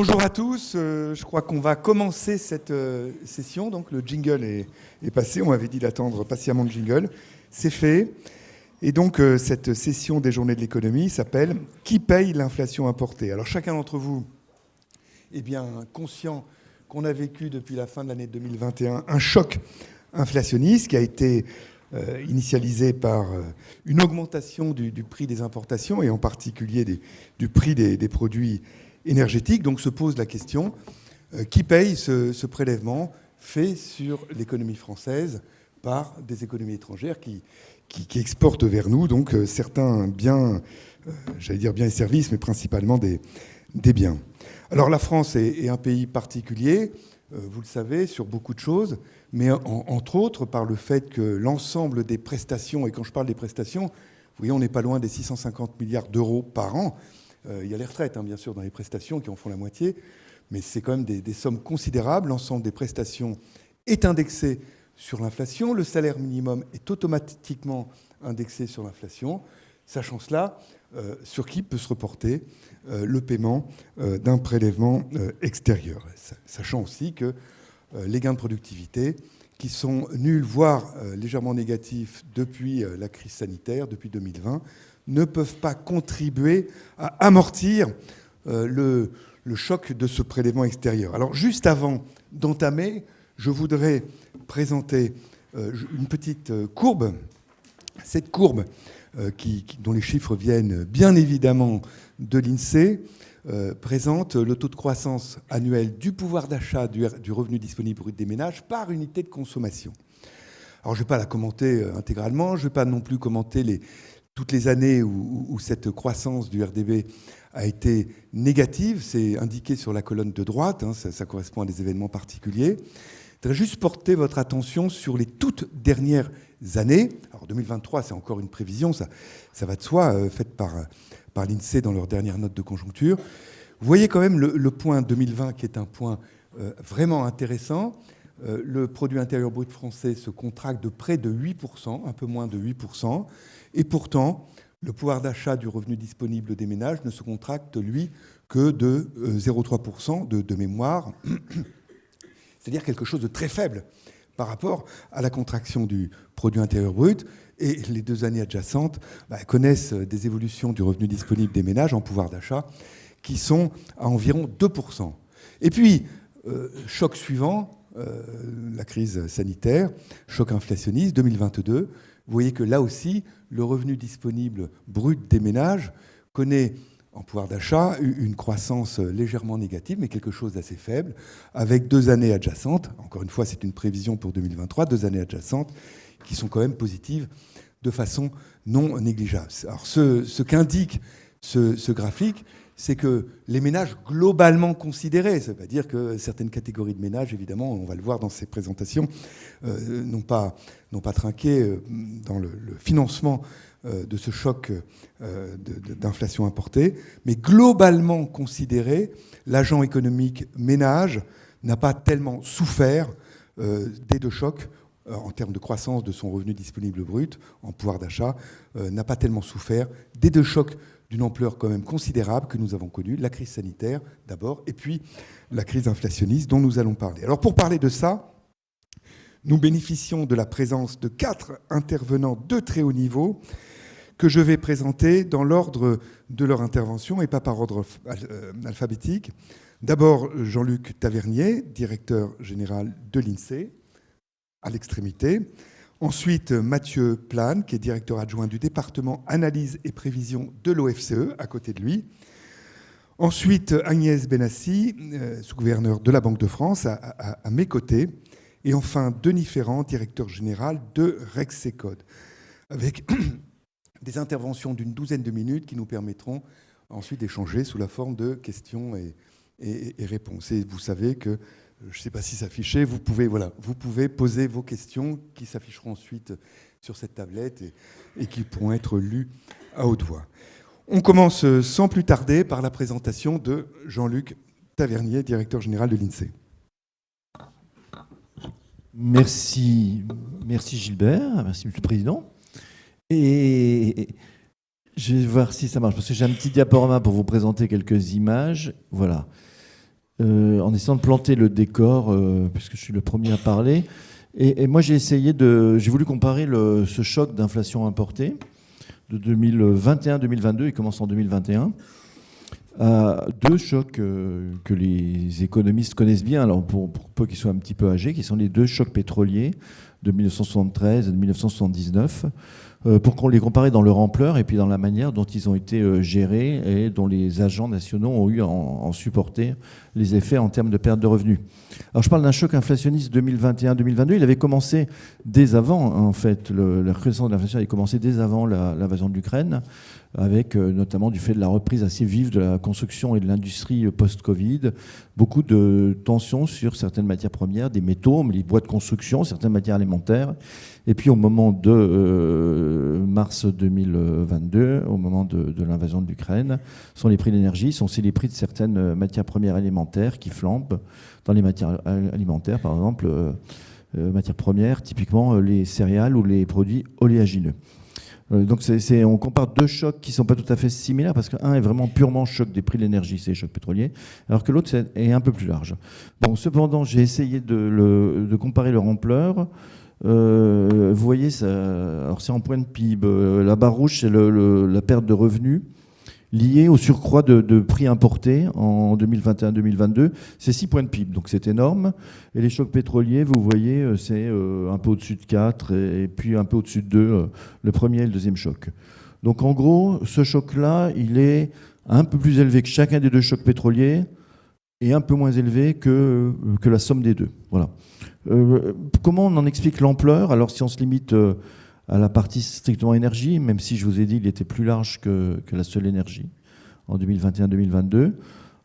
Bonjour à tous, je crois qu'on va commencer cette session. Donc le jingle est passé, on m'avait dit d'attendre patiemment le jingle, c'est fait. Et donc cette session des journées de l'économie s'appelle « Qui paye l'inflation importée ?» Alors chacun d'entre vous est bien conscient qu'on a vécu depuis la fin de l'année 2021 un choc inflationniste qui a été initialisé par une augmentation du prix des importations et en particulier du prix des produits énergétiques. Donc se pose la question, qui paye ce prélèvement fait sur l'économie française par des économies étrangères qui exportent vers nous donc certains biens, j'allais dire biens et services, mais principalement des biens. Alors la France est un pays particulier, vous le savez, sur beaucoup de choses, mais entre autres par le fait que l'ensemble des prestations, et quand je parle des prestations, vous voyez, on n'est pas loin des 650 milliards d'euros par an. Il y a les retraites, bien sûr, dans les prestations qui en font la moitié, mais c'est quand même des sommes considérables. L'ensemble des prestations est indexé sur l'inflation. Le salaire minimum est automatiquement indexé sur l'inflation. Sachant cela, sur qui peut se reporter le paiement d'un prélèvement extérieur. Sachant aussi que les gains de productivité, qui sont nuls, voire légèrement négatifs depuis la crise sanitaire, depuis 2020, ne peuvent pas contribuer à amortir le choc de ce prélèvement extérieur. Alors, juste avant d'entamer, je voudrais présenter une petite courbe. Cette courbe, dont les chiffres viennent bien évidemment de l'INSEE, présente le taux de croissance annuel du pouvoir d'achat du revenu disponible brut des ménages par unité de consommation. Alors, je ne vais pas la commenter intégralement, je ne vais pas non plus commenter toutes les années où cette croissance du RDB a été négative. C'est indiqué sur la colonne de droite, ça correspond à des événements particuliers. Je voudrais juste porter votre attention sur les toutes dernières années. Alors 2023, c'est encore une prévision, ça va de soi, faite par l'INSEE dans leur dernière note de conjoncture. Vous voyez quand même le point 2020 qui est un point vraiment intéressant. Le produit intérieur brut français se contracte de près de 8%, un peu moins de 8%. Et pourtant, le pouvoir d'achat du revenu disponible des ménages ne se contracte, lui, que de 0,3% de mémoire. C'est-à-dire quelque chose de très faible par rapport à la contraction du produit intérieur brut. Et les deux années adjacentes connaissent des évolutions du revenu disponible des ménages en pouvoir d'achat qui sont à environ 2%. Et puis, choc suivant, la crise sanitaire, choc inflationniste, 2022. Vous voyez que là aussi, le revenu disponible brut des ménages connaît en pouvoir d'achat une croissance légèrement négative, mais quelque chose d'assez faible, avec deux années adjacentes. Encore une fois, c'est une prévision pour 2023, deux années adjacentes qui sont quand même positives de façon non négligeable. Alors, ce qu'indique ce graphique, c'est que les ménages globalement considérés, ça veut dire que certaines catégories de ménages, évidemment, on va le voir dans ces présentations, n'ont pas trinqué dans le financement de ce choc d'inflation importée. Mais globalement considéré, l'agent économique ménage n'a pas tellement souffert des deux chocs en termes de croissance de son revenu disponible brut, en pouvoir d'achat, n'a pas tellement souffert des deux chocs d'une ampleur quand même considérable que nous avons connue, la crise sanitaire d'abord, et puis la crise inflationniste dont nous allons parler. Alors pour parler de ça, nous bénéficions de la présence de 4 intervenants de très haut niveau que je vais présenter dans l'ordre de leur intervention et pas par ordre alphabétique. D'abord Jean-Luc Tavernier, directeur général de l'INSEE, à l'extrémité. Ensuite, Mathieu Plane, qui est directeur adjoint du département Analyse et Prévision de l'OFCE, à côté de lui. Ensuite, Agnès Benassi, sous-gouverneur de la Banque de France, à mes côtés. Et enfin, Denis Ferrand, directeur général de Rexecode, avec des interventions d'une douzaine de minutes qui nous permettront ensuite d'échanger sous la forme de questions et réponses. Et vous savez que je ne sais pas si ça s'affichait, vous pouvez poser vos questions qui s'afficheront ensuite sur cette tablette et qui pourront être lues à haute voix. On commence sans plus tarder par la présentation de Jean-Luc Tavernier, directeur général de l'INSEE. Merci Gilbert, merci Monsieur le Président. Et je vais voir si ça marche, parce que j'ai un petit diaporama pour vous présenter quelques images. Voilà. en essayant de planter le décor, puisque je suis le premier à parler. Et moi, j'ai voulu comparer ce choc d'inflation importée de 2021-2022, il commence en 2021, à deux chocs que les économistes connaissent bien, alors pour peu qu'ils soient un petit peu âgés, qui sont les deux chocs pétroliers de 1973 et de 1979, pour qu'on les compare dans leur ampleur et puis dans la manière dont ils ont été gérés et dont les agents nationaux ont eu en supporter les effets en termes de perte de revenus. Alors je parle d'un choc inflationniste 2021-2022, il avait commencé dès avant, en fait, la recrudescence de l'inflation avait commencé dès avant l'invasion de l'Ukraine, avec notamment du fait de la reprise assez vive de la construction et de l'industrie post-Covid, beaucoup de tensions sur certaines matières premières, des métaux, les bois de construction, certaines matières alimentaires. Et puis au moment de mars 2022, au moment de l'invasion de l'Ukraine, sont les prix de l'énergie, sont aussi les prix de certaines matières premières alimentaires qui flambent. Dans les matières alimentaires, par exemple, matières premières, typiquement les céréales ou les produits oléagineux. Donc on compare deux chocs qui ne sont pas tout à fait similaires, parce qu'un est vraiment purement choc des prix de l'énergie, c'est le choc pétrolier, alors que l'autre est un peu plus large. Bon, cependant, j'ai essayé de comparer leur ampleur. Vous voyez, alors c'est en point de PIB. La barre rouge, c'est la perte de revenus liée au surcroît de prix importés en 2021-2022. C'est 6 points de PIB, donc c'est énorme. Et les chocs pétroliers, vous voyez, c'est un peu au-dessus de 4 et puis un peu au-dessus de 2, le premier et le deuxième choc. Donc en gros, ce choc-là, il est un peu plus élevé que chacun des deux chocs pétroliers et un peu moins élevé que la somme des deux. Voilà. Comment on en explique l'ampleur? Alors si on se limite à la partie strictement énergie, même si je vous ai dit qu'il était plus large que la seule énergie en 2021-2022,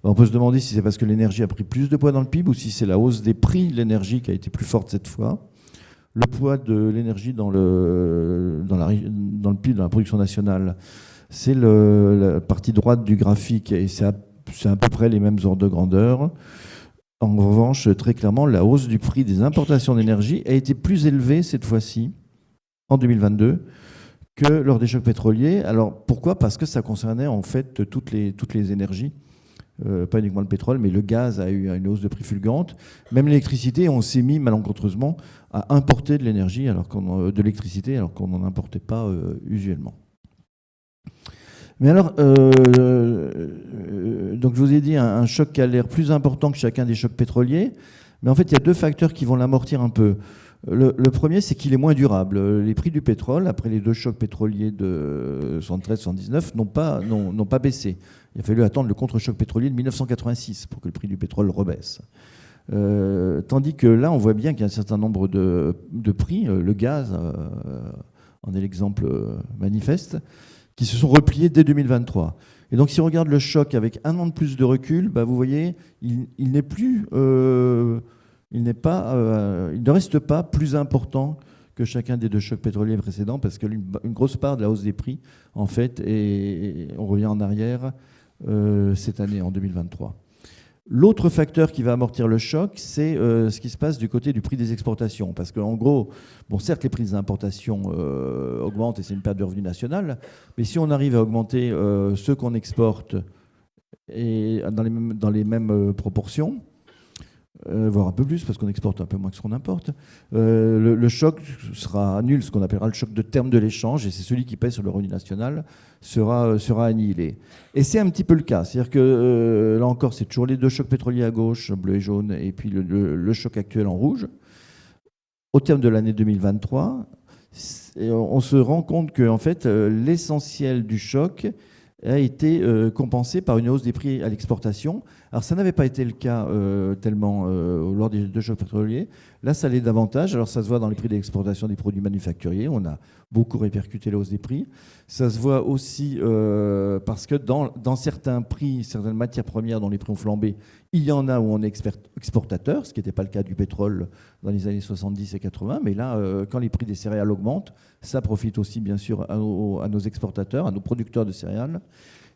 on peut se demander si c'est parce que l'énergie a pris plus de poids dans le PIB ou si c'est la hausse des prix de l'énergie qui a été plus forte cette fois. Le poids de l'énergie dans le PIB, dans la production nationale, c'est la partie droite du graphique et c'est à peu près les mêmes ordres de grandeur. En revanche, très clairement, la hausse du prix des importations d'énergie a été plus élevée cette fois-ci, en 2022, que lors des chocs pétroliers. Alors pourquoi? Parce que ça concernait en fait toutes les énergies, pas uniquement le pétrole, mais le gaz a eu une hausse de prix fulgurante. Même l'électricité, on s'est mis malencontreusement à importer de l'énergie, de l'électricité, alors qu'on n'en importait pas usuellement. Mais alors, donc je vous ai dit un choc qui a l'air plus important que chacun des chocs pétroliers, mais en fait il y a deux facteurs qui vont l'amortir un peu. Le premier, c'est qu'il est moins durable. Les prix du pétrole, après les deux chocs pétroliers de 73-79, n'ont pas baissé. Il a fallu attendre le contre-choc pétrolier de 1986 pour que le prix du pétrole rebaisse. Tandis que là, on voit bien qu'il y a un certain nombre de prix, le gaz en est l'exemple manifeste, qui se sont repliés dès 2023. Et donc si on regarde le choc avec un an de plus de recul, vous voyez, il ne reste pas plus important que chacun des deux chocs pétroliers précédents, parce qu'une grosse part de la hausse des prix, en fait, et on revient en arrière cette année, en 2023. L'autre facteur qui va amortir le choc, c'est ce qui se passe du côté du prix des exportations. Parce qu'en gros, certes, les prix des importations augmentent et c'est une perte de revenus nationale, mais si on arrive à augmenter ceux qu'on exporte et dans les mêmes proportions, voire un peu plus, parce qu'on exporte un peu moins que ce qu'on importe, le choc sera nul, ce qu'on appellera le choc de terme de l'échange, et c'est celui qui pèse sur le revenu national, sera annihilé. Et c'est un petit peu le cas, c'est-à-dire que là encore, c'est toujours les deux chocs pétroliers à gauche, bleu et jaune, et puis le choc actuel en rouge. Au terme de l'année 2023, on se rend compte que en fait, l'essentiel du choc a été compensé par une hausse des prix à l'exportation. Alors ça n'avait pas été le cas tellement lors des deux chocs pétroliers. Là, ça l'est davantage. Alors ça se voit dans les prix d'exportation des produits manufacturiers. On a beaucoup répercuté la hausse des prix. Ça se voit aussi parce que dans certains prix, certaines matières premières dont les prix ont flambé, il y en a où on est exportateur, ce qui n'était pas le cas du pétrole dans les années 70 et 80. Mais là, quand les prix des céréales augmentent, ça profite aussi bien sûr à nos exportateurs, à nos producteurs de céréales.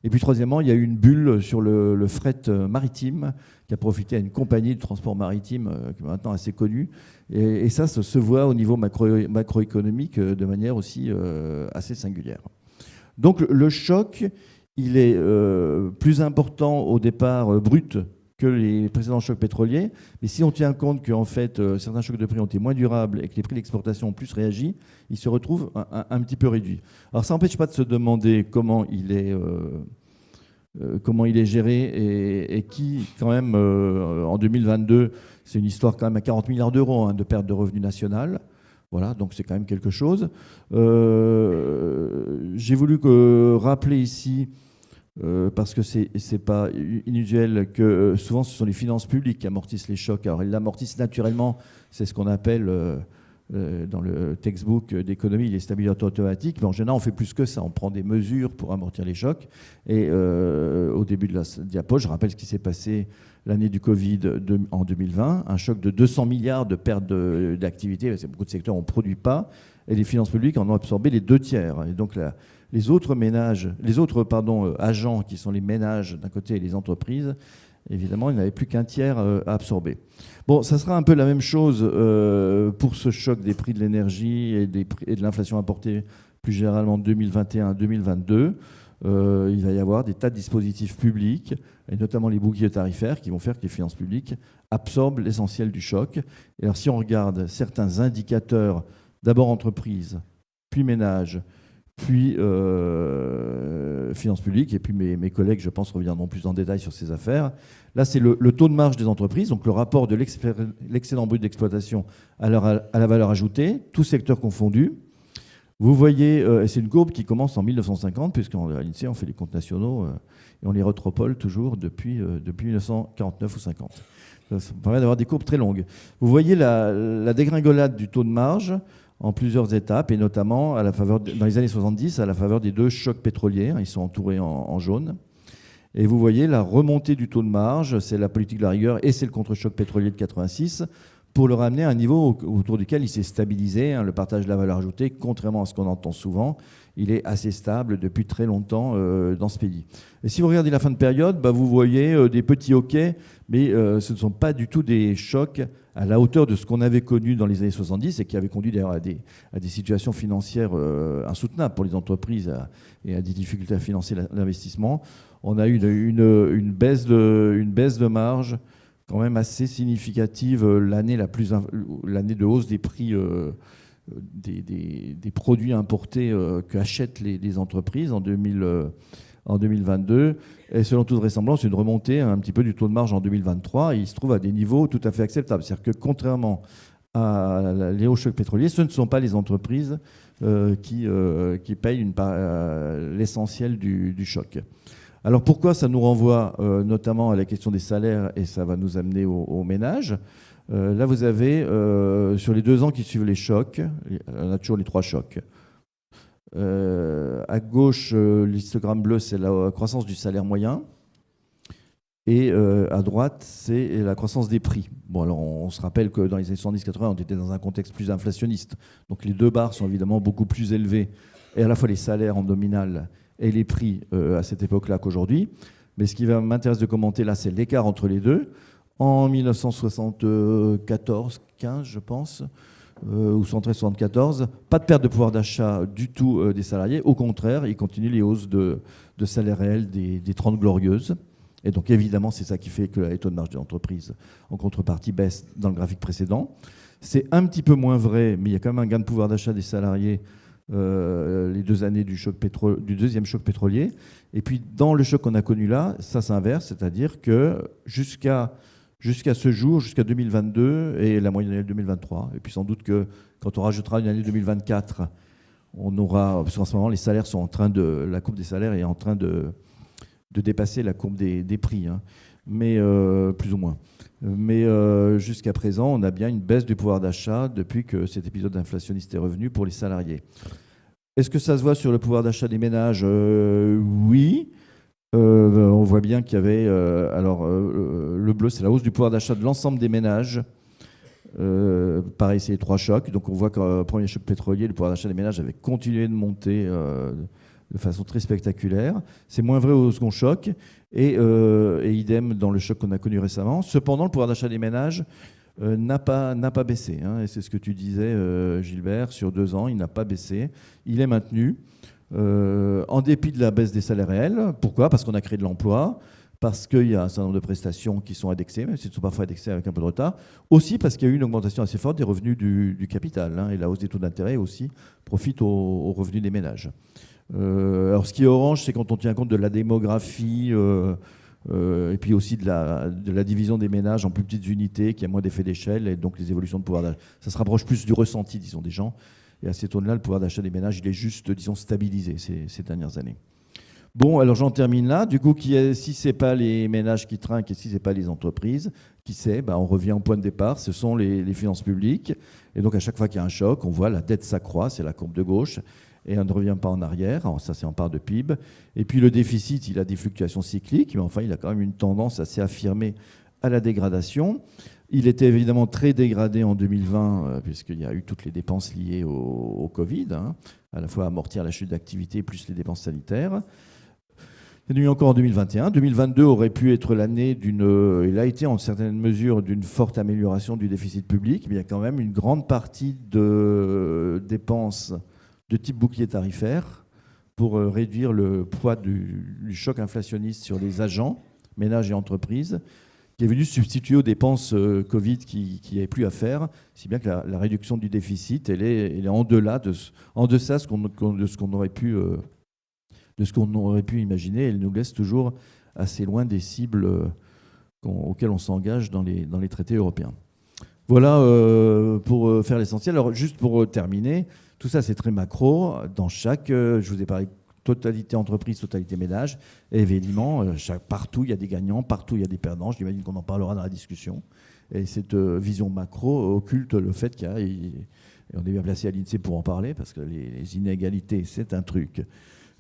Et puis troisièmement, il y a eu une bulle sur le fret maritime qui a profité à une compagnie de transport maritime qui est maintenant assez connue. Et ça se voit au niveau macroéconomique de manière aussi assez singulière. Donc le choc, il est plus important au départ brut que les précédents chocs pétroliers. Mais si on tient compte qu'en fait, certains chocs de prix ont été moins durables et que les prix d'exportation ont plus réagi, ils se retrouvent un petit peu réduits. Alors ça n'empêche pas de se demander comment il est géré et qui, quand même, en 2022, c'est une histoire quand même à 40 milliards d'euros de perte de revenus national. Voilà, donc c'est quand même quelque chose. J'ai voulu rappeler ici, parce que c'est pas inusuel, que souvent ce sont les finances publiques qui amortissent les chocs. Alors elles l'amortissent naturellement, c'est ce qu'on appelle dans le textbook d'économie les stabilisateurs automatiques, mais en général on fait plus que ça, on prend des mesures pour amortir les chocs. Et au début de la diapo, je rappelle ce qui s'est passé l'année du Covid en 2020, un choc de 200 milliards de pertes d'activité, beaucoup de secteurs on ne produit pas, et les finances publiques en ont absorbé les 2/3. Et donc les autres agents qui sont les ménages d'un côté et les entreprises, évidemment, ils n'avaient plus qu'un tiers à absorber. Bon, ça sera un peu la même chose pour ce choc des prix de l'énergie et de l'inflation importée plus généralement 2021-2022. Il va y avoir des tas de dispositifs publics, et notamment les boucliers tarifaires, qui vont faire que les finances publiques absorbent l'essentiel du choc. Et alors, si on regarde certains indicateurs, d'abord entreprises, puis ménages, puis finances publiques, et puis mes collègues, je pense, reviendront plus en détail sur ces affaires. Là, c'est le taux de marge des entreprises, donc le rapport de l'excédent brut d'exploitation à la valeur ajoutée, tous secteurs confondus. Vous voyez, c'est une courbe qui commence en 1950, puisqu'en l'INSEE, on fait les comptes nationaux et on les retropole toujours depuis 1949 ou 50. Ça permet d'avoir des courbes très longues. Vous voyez la dégringolade du taux de marge en plusieurs étapes, et notamment dans les années 70, à la faveur des 2 chocs pétroliers. Ils sont entourés en jaune. Et vous voyez la remontée du taux de marge, c'est la politique de la rigueur et c'est le contre-choc pétrolier de 86, pour le ramener à un niveau autour duquel il s'est stabilisé. Le partage de la valeur ajoutée, contrairement à ce qu'on entend souvent, il est assez stable depuis très longtemps dans ce pays. Et si vous regardez la fin de période, vous voyez des petits hoquets, mais ce ne sont pas du tout des chocs à la hauteur de ce qu'on avait connu dans les années 70 et qui avait conduit d'ailleurs à des situations financières insoutenables pour les entreprises et à des difficultés à financer l'investissement. On a eu une baisse de marge quand même assez significative l'année de hausse des prix des produits importés qu'achètent les entreprises en 2022. Et selon toute vraisemblance, une remontée un petit peu du taux de marge en 2023. Et il se trouve à des niveaux tout à fait acceptables. C'est-à-dire que contrairement les hauts chocs pétroliers, ce ne sont pas les entreprises qui payent l'essentiel du choc. Alors pourquoi ça nous renvoie notamment à la question des salaires, et ça va nous amener aux ménages. Là, vous avez, sur les 2 ans qui suivent les chocs, on a toujours les 3 chocs. À gauche, l'histogramme bleu, c'est la croissance du salaire moyen. Et à droite, c'est la croissance des prix. Bon, alors on se rappelle que dans les années 70-80, on était dans un contexte plus inflationniste. Donc les 2 barres sont évidemment beaucoup plus élevées, et à la fois les salaires en nominal et les prix à cette époque-là qu'aujourd'hui. Mais ce qui va m'intéresser de commenter là, c'est l'écart entre les deux. En 1974-15, je pense, ou 73-74, pas de perte de pouvoir d'achat du tout des salariés. Au contraire, il continue les hausses de salaire réel des 30 glorieuses. Et donc évidemment, c'est ça qui fait que les taux de marge des entreprises, en contrepartie, baissent dans le graphique précédent. C'est un petit peu moins vrai, mais il y a quand même un gain de pouvoir d'achat des salariés les 2 années du deuxième choc pétrolier. Et puis dans le choc qu'on a connu là, ça s'inverse, c'est-à-dire que jusqu'à ce jour, jusqu'à 2022 et la moyenne annuelle 2023, et puis sans doute que quand on rajoutera une année 2024, on aura, parce qu'en ce moment les salaires sont la courbe des salaires est en train de dépasser la courbe des prix, mais plus ou moins. Mais jusqu'à présent, on a bien une baisse du pouvoir d'achat depuis que cet épisode inflationniste est revenu pour les salariés. Est-ce que ça se voit sur le pouvoir d'achat des ménages ? Oui. On voit bien qu'il y avait... le bleu, c'est la hausse du pouvoir d'achat de l'ensemble des ménages. Pareil, c'est les 3 chocs. Donc on voit qu'au premier choc pétrolier, le pouvoir d'achat des ménages avait continué de monter de façon très spectaculaire. C'est moins vrai au second choc. Et idem dans le choc qu'on a connu récemment. Cependant, le pouvoir d'achat des ménages n'a pas baissé. Et c'est ce que tu disais, Gilbert, sur 2 ans, il n'a pas baissé. Il est maintenu, en dépit de la baisse des salaires réels. Pourquoi ? Parce qu'on a créé de l'emploi, parce qu'il y a un certain nombre de prestations qui sont indexées, même si elles sont parfois indexées avec un peu de retard. Aussi parce qu'il y a eu une augmentation assez forte des revenus du capital, hein, et la hausse des taux d'intérêt aussi profite aux revenus des ménages. Alors ce qui est orange, c'est quand on tient compte de la démographie et puis aussi de la division des ménages en plus petites unités, qui a moins d'effet d'échelle, et donc les évolutions de pouvoir d'achat. Ça se rapproche plus du ressenti, disons, des gens. Et à ces taux-là, le pouvoir d'achat des ménages, il est juste, disons, stabilisé ces dernières années. Bon, alors j'en termine là. Du coup, si ce n'est pas les ménages qui trinquent et si ce n'est pas les entreprises, qui sait, on revient au point de départ, ce sont les finances publiques. Et donc, à chaque fois qu'il y a un choc, on voit la dette s'accroît, c'est la courbe de gauche, et on ne revient pas en arrière. Alors, ça, c'est en part de PIB. Et puis, le déficit, il a des fluctuations cycliques, mais enfin, il a quand même une tendance assez affirmée à la dégradation. Il était évidemment très dégradé en 2020, puisqu'il y a eu toutes les dépenses liées au Covid, hein, à la fois amortir la chute d'activité plus les dépenses sanitaires. Il y a eu encore en 2021. 2022 aurait pu être l'année il a été en certaines mesures d'une forte amélioration du déficit public, mais il y a quand même une grande partie de dépenses de type bouclier tarifaire pour réduire le poids du choc inflationniste sur les agents, ménages et entreprises, qui est venu substituer aux dépenses Covid qui n'avaient plus à faire, si bien que la réduction du déficit, elle est en deçà de ce qu'on aurait pu... de ce qu'on aurait pu imaginer. Elle nous laisse toujours assez loin des cibles auxquelles on s'engage dans les traités européens. Voilà pour faire l'essentiel. Alors, juste pour terminer, tout ça, c'est très macro. Je vous ai parlé totalité entreprise, totalité ménage. Et évidemment, partout, il y a des gagnants, partout, il y a des perdants. J'imagine qu'on en parlera dans la discussion. Et cette vision macro occulte le fait qu'il y a, et on est bien placé à l'INSEE pour en parler, parce que les inégalités, c'est un truc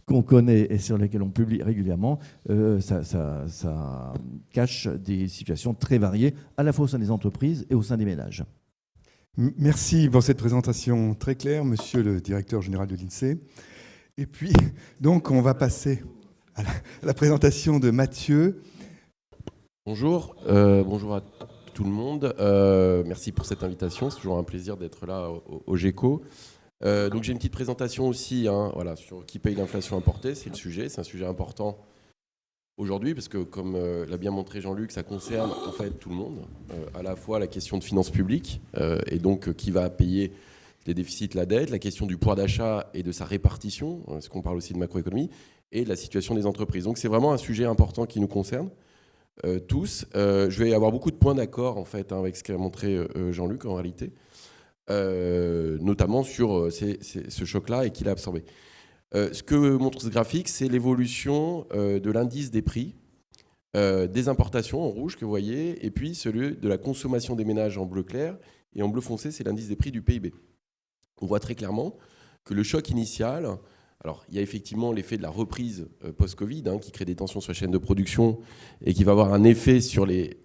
qu'on connaît et sur lesquels on publie régulièrement, ça cache des situations très variées, à la fois au sein des entreprises et au sein des ménages. Merci pour cette présentation très claire, monsieur le directeur général de l'INSEE. Et puis, donc, on va passer à la présentation de Mathieu. Bonjour, bonjour à tout le monde. Merci pour cette invitation. C'est toujours un plaisir d'être là au GECO. Donc j'ai une petite présentation aussi sur qui paye l'inflation importée, c'est un sujet important aujourd'hui parce que comme l'a bien montré Jean-Luc, ça concerne en fait tout le monde, à la fois la question de finances publiques et donc qui va payer les déficits, la dette, la question du pouvoir d'achat et de sa répartition, parce qu'on parle aussi de macroéconomie, et de la situation des entreprises. Donc c'est vraiment un sujet important qui nous concerne tous. Je vais avoir beaucoup de points d'accord en fait avec ce qu'a montré Jean-Luc en réalité. Notamment sur ce choc-là et qu'il a absorbé. Ce que montre ce graphique, c'est l'évolution de l'indice des prix des importations en rouge que vous voyez, et puis celui de la consommation des ménages en bleu clair, et en bleu foncé, c'est l'indice des prix du PIB. On voit très clairement que le choc initial, alors il y a effectivement l'effet de la reprise post-Covid qui crée des tensions sur la chaîne de production et qui va avoir un effet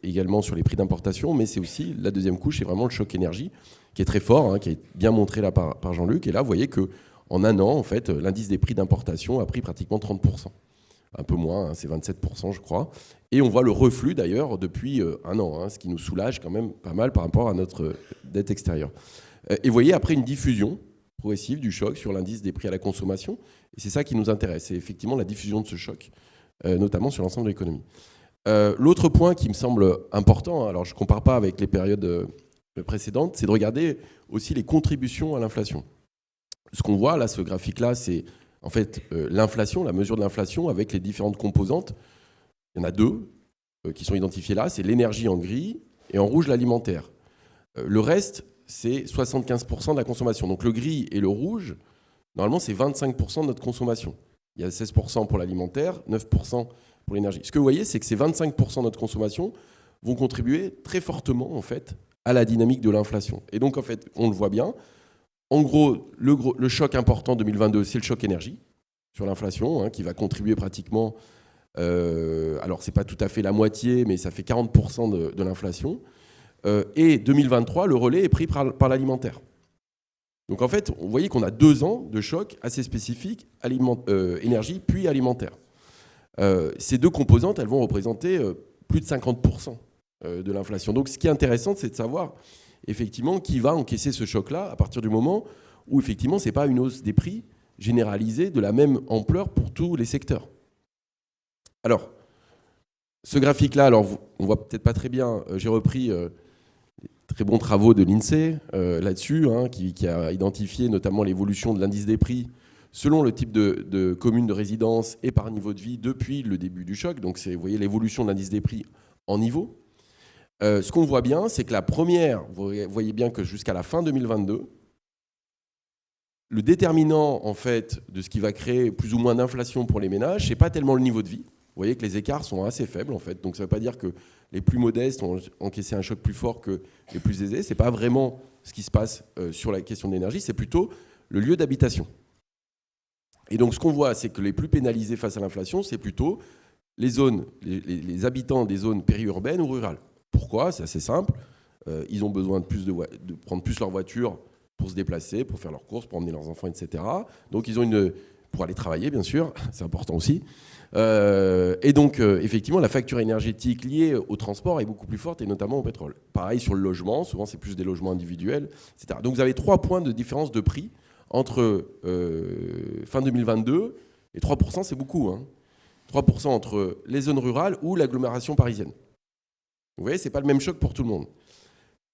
également sur les prix d'importation, mais c'est aussi la deuxième couche, c'est vraiment le choc énergie, qui est très fort, qui est bien montré là par Jean-Luc. Et là, vous voyez qu'en un an, en fait, l'indice des prix d'importation a pris pratiquement 30%. Un peu moins, c'est 27%, je crois. Et on voit le reflux, d'ailleurs, depuis un an, ce qui nous soulage quand même pas mal par rapport à notre dette extérieure. Et vous voyez, après, une diffusion progressive du choc sur l'indice des prix à la consommation. Et c'est ça qui nous intéresse, c'est effectivement la diffusion de ce choc, notamment sur l'ensemble de l'économie. L'autre point qui me semble important, alors je ne compare pas avec les périodes précédente, c'est de regarder aussi les contributions à l'inflation. Ce qu'on voit là, ce graphique-là, c'est en fait l'inflation, la mesure de l'inflation avec les différentes composantes. Il y en a deux qui sont identifiées là, c'est l'énergie en gris et en rouge l'alimentaire. Le reste, c'est 75% de la consommation. Donc le gris et le rouge, normalement, c'est 25% de notre consommation. Il y a 16% pour l'alimentaire, 9% pour l'énergie. Ce que vous voyez, c'est que ces 25% de notre consommation vont contribuer très fortement en fait à la dynamique de l'inflation. Et donc, en fait, on le voit bien. En gros, le choc important 2022, c'est le choc énergie sur l'inflation, qui va contribuer pratiquement, alors c'est pas tout à fait la moitié, mais ça fait 40% de l'inflation. Et 2023, le relais est pris par l'alimentaire. Donc, en fait, vous voyez qu'on a 2 ans de choc assez spécifiques, énergie puis alimentaire. Ces deux composantes, elles vont représenter plus de 50% de l'inflation. Donc ce qui est intéressant, c'est de savoir effectivement qui va encaisser ce choc-là à partir du moment où effectivement ce n'est pas une hausse des prix généralisée de la même ampleur pour tous les secteurs. Alors, Ce graphique-là, alors on voit peut-être pas très bien, j'ai repris très bons travaux de l'INSEE là-dessus, qui a identifié notamment l'évolution de l'indice des prix selon le type de commune de résidence et par niveau de vie depuis le début du choc. Donc vous voyez l'évolution de l'indice des prix en niveau. Ce qu'on voit bien, c'est que la première, vous voyez bien que jusqu'à la fin 2022, le déterminant en fait de ce qui va créer plus ou moins d'inflation pour les ménages, c'est pas tellement le niveau de vie. Vous voyez que les écarts sont assez faibles en fait. Donc ça ne veut pas dire que les plus modestes ont encaissé un choc plus fort que les plus aisés. C'est pas vraiment ce qui se passe sur la question de l'énergie, c'est plutôt le lieu d'habitation. Et donc ce qu'on voit, c'est que les plus pénalisés face à l'inflation, c'est plutôt les zones, les habitants des zones périurbaines ou rurales. Pourquoi ? C'est assez simple. Ils ont besoin de prendre plus leur voiture pour se déplacer, pour faire leurs courses, pour emmener leurs enfants, etc. Donc ils ont pour aller travailler, bien sûr, c'est important aussi. Et donc, effectivement, la facture énergétique liée au transport est beaucoup plus forte, et notamment au pétrole. Pareil sur le logement, souvent c'est plus des logements individuels, etc. Donc vous avez 3 points de différence de prix entre fin 2022, et 3%, c'est beaucoup, 3% entre les zones rurales ou l'agglomération parisienne. Vous voyez, ce n'est pas le même choc pour tout le monde.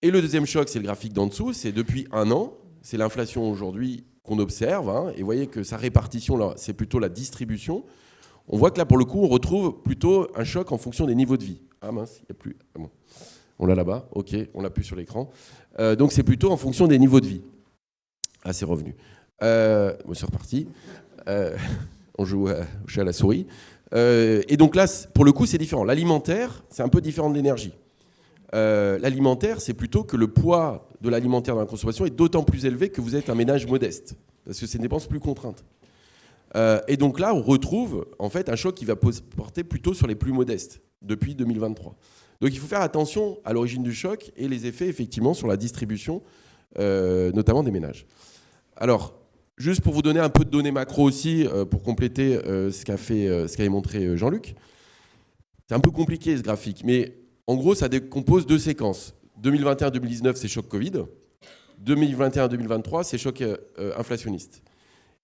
Et le deuxième choc, c'est le graphique d'en dessous, c'est depuis un an, c'est l'inflation aujourd'hui qu'on observe, et vous voyez que sa répartition, là, c'est plutôt la distribution. On voit que là, pour le coup, on retrouve plutôt un choc en fonction des niveaux de vie. Ah mince, il n'y a plus... Ah bon. On l'a là-bas, ok, on l'a plus sur l'écran. Donc c'est plutôt en fonction des niveaux de vie. Ah, c'est revenu. Bon, c'est reparti. On joue au chat à la souris. Et donc là, pour le coup, c'est différent. L'alimentaire, c'est un peu différent de l'énergie. L'alimentaire, c'est plutôt que le poids de l'alimentaire dans la consommation est d'autant plus élevé que vous êtes un ménage modeste, parce que c'est une dépense plus contrainte. Et donc là, on retrouve en fait un choc qui va porter plutôt sur les plus modestes depuis 2023. Donc il faut faire attention à l'origine du choc et les effets effectivement sur la distribution, notamment des ménages. Alors, juste pour vous donner un peu de données macro aussi, pour compléter ce qu'avait montré Jean-Luc, c'est un peu compliqué ce graphique, mais en gros, ça décompose 2 séquences. 2021-2019, c'est choc Covid. 2021-2023, c'est choc inflationniste.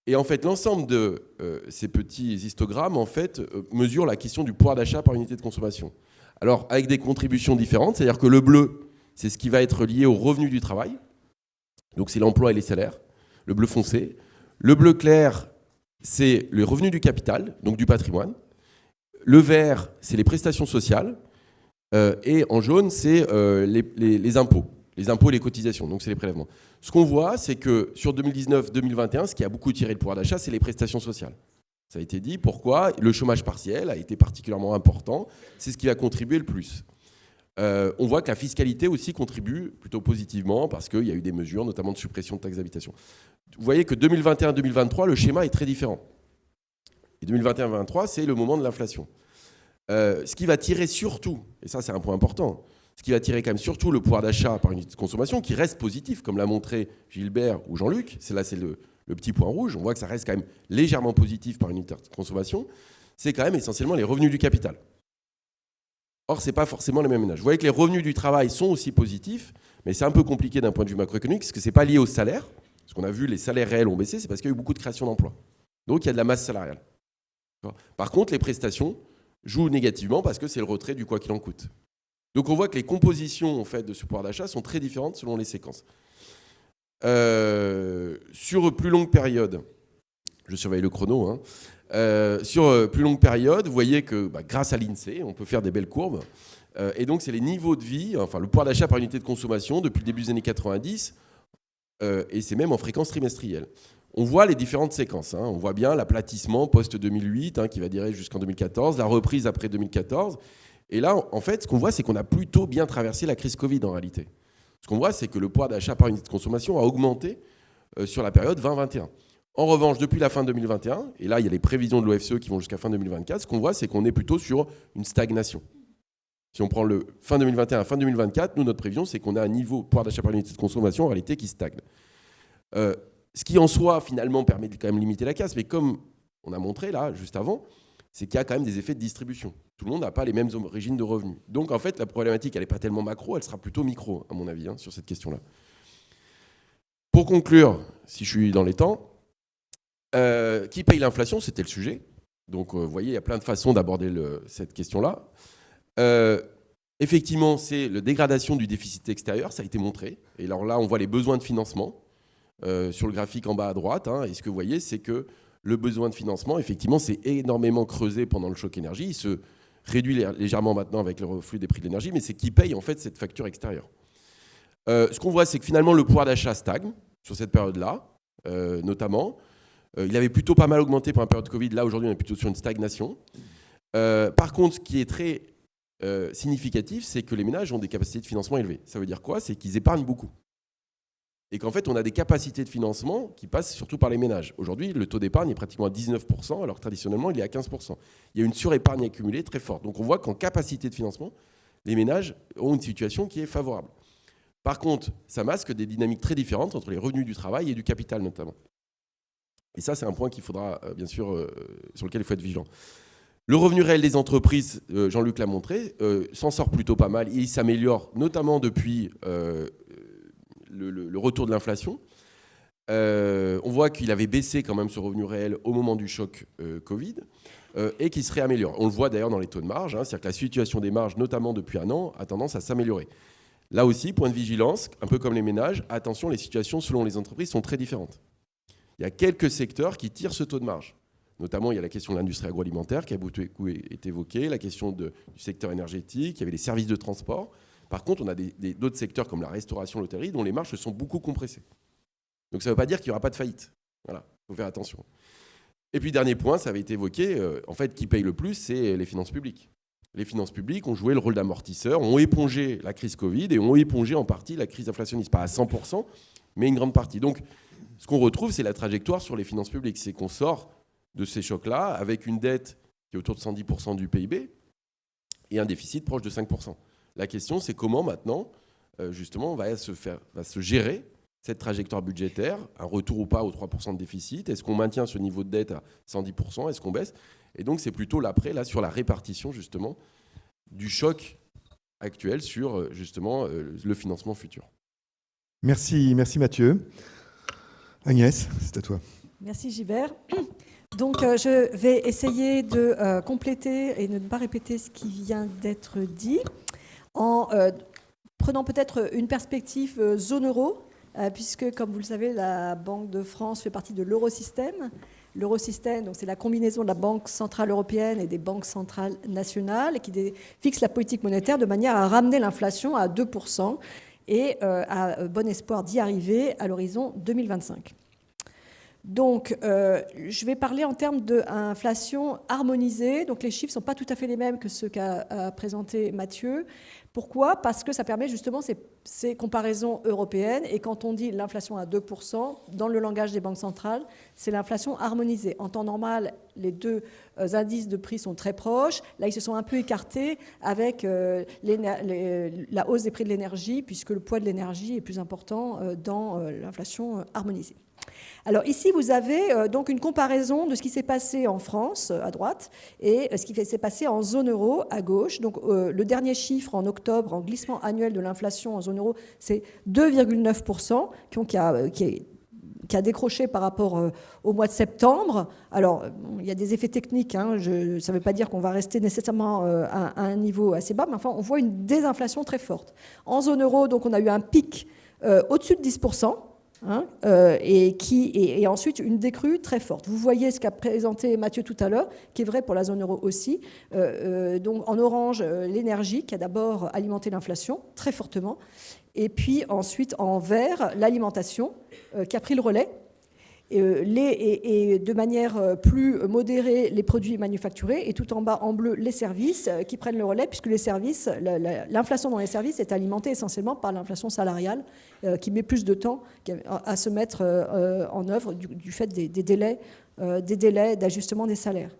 Et en fait, l'ensemble de ces petits histogrammes en fait, mesurent la question du pouvoir d'achat par unité de consommation. Alors, avec des contributions différentes, c'est-à-dire que le bleu, c'est ce qui va être lié au revenu du travail. Donc, c'est l'emploi et les salaires. Le bleu foncé. Le bleu clair, c'est le revenu du capital, donc du patrimoine. Le vert, c'est les prestations sociales. Et en jaune, c'est les impôts. Les impôts et les cotisations, donc c'est les prélèvements. Ce qu'on voit, c'est que sur 2019-2021, ce qui a beaucoup tiré le pouvoir d'achat, c'est les prestations sociales. Ça a été dit. Pourquoi ? Le chômage partiel a été particulièrement important. C'est ce qui va contribuer le plus. On voit que la fiscalité aussi contribue plutôt positivement parce qu'il y a eu des mesures, notamment de suppression de taxes d'habitation. Vous voyez que 2021-2023, le schéma est très différent. Et 2021-2023, c'est le moment de l'inflation. Ce qui va tirer surtout, et ça c'est un point important, ce qui va tirer quand même surtout le pouvoir d'achat par unité de consommation, qui reste positif, comme l'a montré Gilbert ou Jean-Luc, c'est le petit point rouge, on voit que ça reste quand même légèrement positif par unité de consommation, c'est quand même essentiellement les revenus du capital. Or, ce n'est pas forcément les mêmes ménages. Vous voyez que les revenus du travail sont aussi positifs, mais c'est un peu compliqué d'un point de vue macroéconomique, parce que ce n'est pas lié au salaire. Ce qu'on a vu, les salaires réels ont baissé, c'est parce qu'il y a eu beaucoup de création d'emplois. Donc, il y a de la masse salariale. Par contre, les prestations jouent négativement parce que c'est le retrait du quoi qu'il en coûte. Donc, on voit que les compositions en fait, de ce pouvoir d'achat sont très différentes selon les séquences. Sur plus longue période, je surveille le chrono, sur plus longue période, vous voyez que grâce à l'INSEE, on peut faire des belles courbes. Et donc, c'est les niveaux de vie, enfin le pouvoir d'achat par unité de consommation depuis le début des années 90, et c'est même en fréquence trimestrielle. On voit les différentes séquences. On voit bien l'aplatissement post-2008 qui va durer jusqu'en 2014, la reprise après 2014. Et là, en fait, ce qu'on voit, c'est qu'on a plutôt bien traversé la crise Covid en réalité. Ce qu'on voit, c'est que le pouvoir d'achat par unité de consommation a augmenté sur la période 2021. En revanche, depuis la fin 2021, et là, il y a les prévisions de l'OFCE qui vont jusqu'à fin 2024, ce qu'on voit, c'est qu'on est plutôt sur une stagnation. Si on prend le fin 2021 à fin 2024, nous, notre prévision, c'est qu'on a un niveau pouvoir d'achat par unité de consommation en réalité qui stagne. Ce qui en soi, finalement, permet de quand même limiter la casse, mais comme on a montré là, juste avant, c'est qu'il y a quand même des effets de distribution. Tout le monde n'a pas les mêmes origines de revenus. Donc, en fait, la problématique, elle n'est pas tellement macro, elle sera plutôt micro, à mon avis, sur cette question-là. Pour conclure, si je suis dans les temps, qui paye l'inflation, c'était le sujet. Donc, vous voyez, il y a plein de façons d'aborder cette question-là. Effectivement, c'est la dégradation du déficit extérieur, ça a été montré. Et alors là, on voit les besoins de financement sur le graphique en bas à droite. Et ce que vous voyez, c'est que le besoin de financement, effectivement, s'est énormément creusé pendant le choc énergie. Il se réduit légèrement maintenant avec le reflux des prix de l'énergie, mais c'est qui paye en fait cette facture extérieure. Ce qu'on voit, c'est que finalement, le pouvoir d'achat stagne sur cette période-là, notamment. Il avait plutôt pas mal augmenté pendant la période Covid. Là, aujourd'hui, on est plutôt sur une stagnation. Par contre, ce qui est très significatif, c'est que les ménages ont des capacités de financement élevées. Ça veut dire quoi? C'est qu'ils épargnent beaucoup. Et qu'en fait, on a des capacités de financement qui passent surtout par les ménages. Aujourd'hui, le taux d'épargne est pratiquement à 19%, alors que traditionnellement, il est à 15%. Il y a une surépargne accumulée très forte. Donc on voit qu'en capacité de financement, les ménages ont une situation qui est favorable. Par contre, ça masque des dynamiques très différentes entre les revenus du travail et du capital notamment. Et ça, c'est un point qu'il faudra, bien sûr, sur lequel il faut être vigilant. Le revenu réel des entreprises, Jean-Luc l'a montré, s'en sort plutôt pas mal. Il s'améliore notamment depuis le retour de l'inflation. On voit qu'il avait baissé quand même ce revenu réel au moment du choc Covid et qu'il se réaméliore. On le voit d'ailleurs dans les taux de marge, c'est-à-dire que la situation des marges, notamment depuis un an, a tendance à s'améliorer. Là aussi, point de vigilance, un peu comme les ménages, attention, les situations selon les entreprises sont très différentes. Il y a quelques secteurs qui tirent ce taux de marge. Notamment, il y a la question de l'industrie agroalimentaire qui a beaucoup été évoquée, la question du secteur énergétique, il y avait les services de transport. Par contre, on a d'autres secteurs comme la restauration, l'hôtellerie, dont les marges se sont beaucoup compressées. Donc ça ne veut pas dire qu'il n'y aura pas de faillite. Voilà, il faut faire attention. Et puis, dernier point, ça avait été évoqué, en fait, qui paye le plus, c'est les finances publiques. Les finances publiques ont joué le rôle d'amortisseur, ont épongé la crise Covid et ont épongé en partie la crise inflationniste. Pas à 100%, mais une grande partie. Donc, ce qu'on retrouve, c'est la trajectoire sur les finances publiques. C'est qu'on sort de ces chocs-là avec une dette qui est autour de 110% du PIB et un déficit proche de 5%. La question, c'est comment maintenant, justement, on va se gérer cette trajectoire budgétaire, un retour ou pas aux 3% de déficit. Est-ce qu'on maintient ce niveau de dette à 110%? Est-ce qu'on baisse? Et donc, c'est plutôt l'après, là, sur la répartition, justement, du choc actuel sur, justement, le financement futur. Merci Mathieu. Agnès, c'est à toi. Merci Gilbert. Donc, je vais essayer de compléter et de ne pas répéter ce qui vient d'être dit en prenant peut-être une perspective zone euro, puisque, comme vous le savez, la Banque de France fait partie de l'Eurosystème. L'Eurosystème, donc, c'est la combinaison de la Banque centrale européenne et des banques centrales nationales qui fixe la politique monétaire de manière à ramener l'inflation à 2% et à bon espoir d'y arriver à l'horizon 2025. Donc, je vais parler en termes d'inflation harmonisée. Donc, les chiffres ne sont pas tout à fait les mêmes que ceux qu'a présenté Mathieu. Pourquoi? Parce que ça permet justement ces comparaisons européennes. Et quand on dit l'inflation à 2%, dans le langage des banques centrales, c'est l'inflation harmonisée. En temps normal, les deux indices de prix sont très proches. Là, ils se sont un peu écartés avec la hausse des prix de l'énergie, puisque le poids de l'énergie est plus important dans l'inflation harmonisée. Alors ici, vous avez donc une comparaison de ce qui s'est passé en France, à droite, et ce qui s'est passé en zone euro, à gauche. Donc le dernier chiffre en octobre, en glissement annuel de l'inflation en zone euro, c'est 2,9%, qui a décroché par rapport au mois de septembre. Alors, il y a des effets techniques, ça ne veut pas dire qu'on va rester nécessairement à un niveau assez bas, mais enfin, on voit une désinflation très forte. En zone euro, donc, on a eu un pic au-dessus de 10%. Et ensuite une décrue très forte. Vous voyez ce qu'a présenté Mathieu tout à l'heure, qui est vrai pour la zone euro aussi. Donc en orange, l'énergie qui a d'abord alimenté l'inflation très fortement, et puis ensuite en vert, l'alimentation qui a pris le relais. Et de manière plus modérée les produits manufacturés, et tout en bas en bleu les services qui prennent le relais, puisque les services, l'inflation dans les services est alimentée essentiellement par l'inflation salariale qui met plus de temps à se mettre en œuvre du fait des délais d'ajustement des salaires.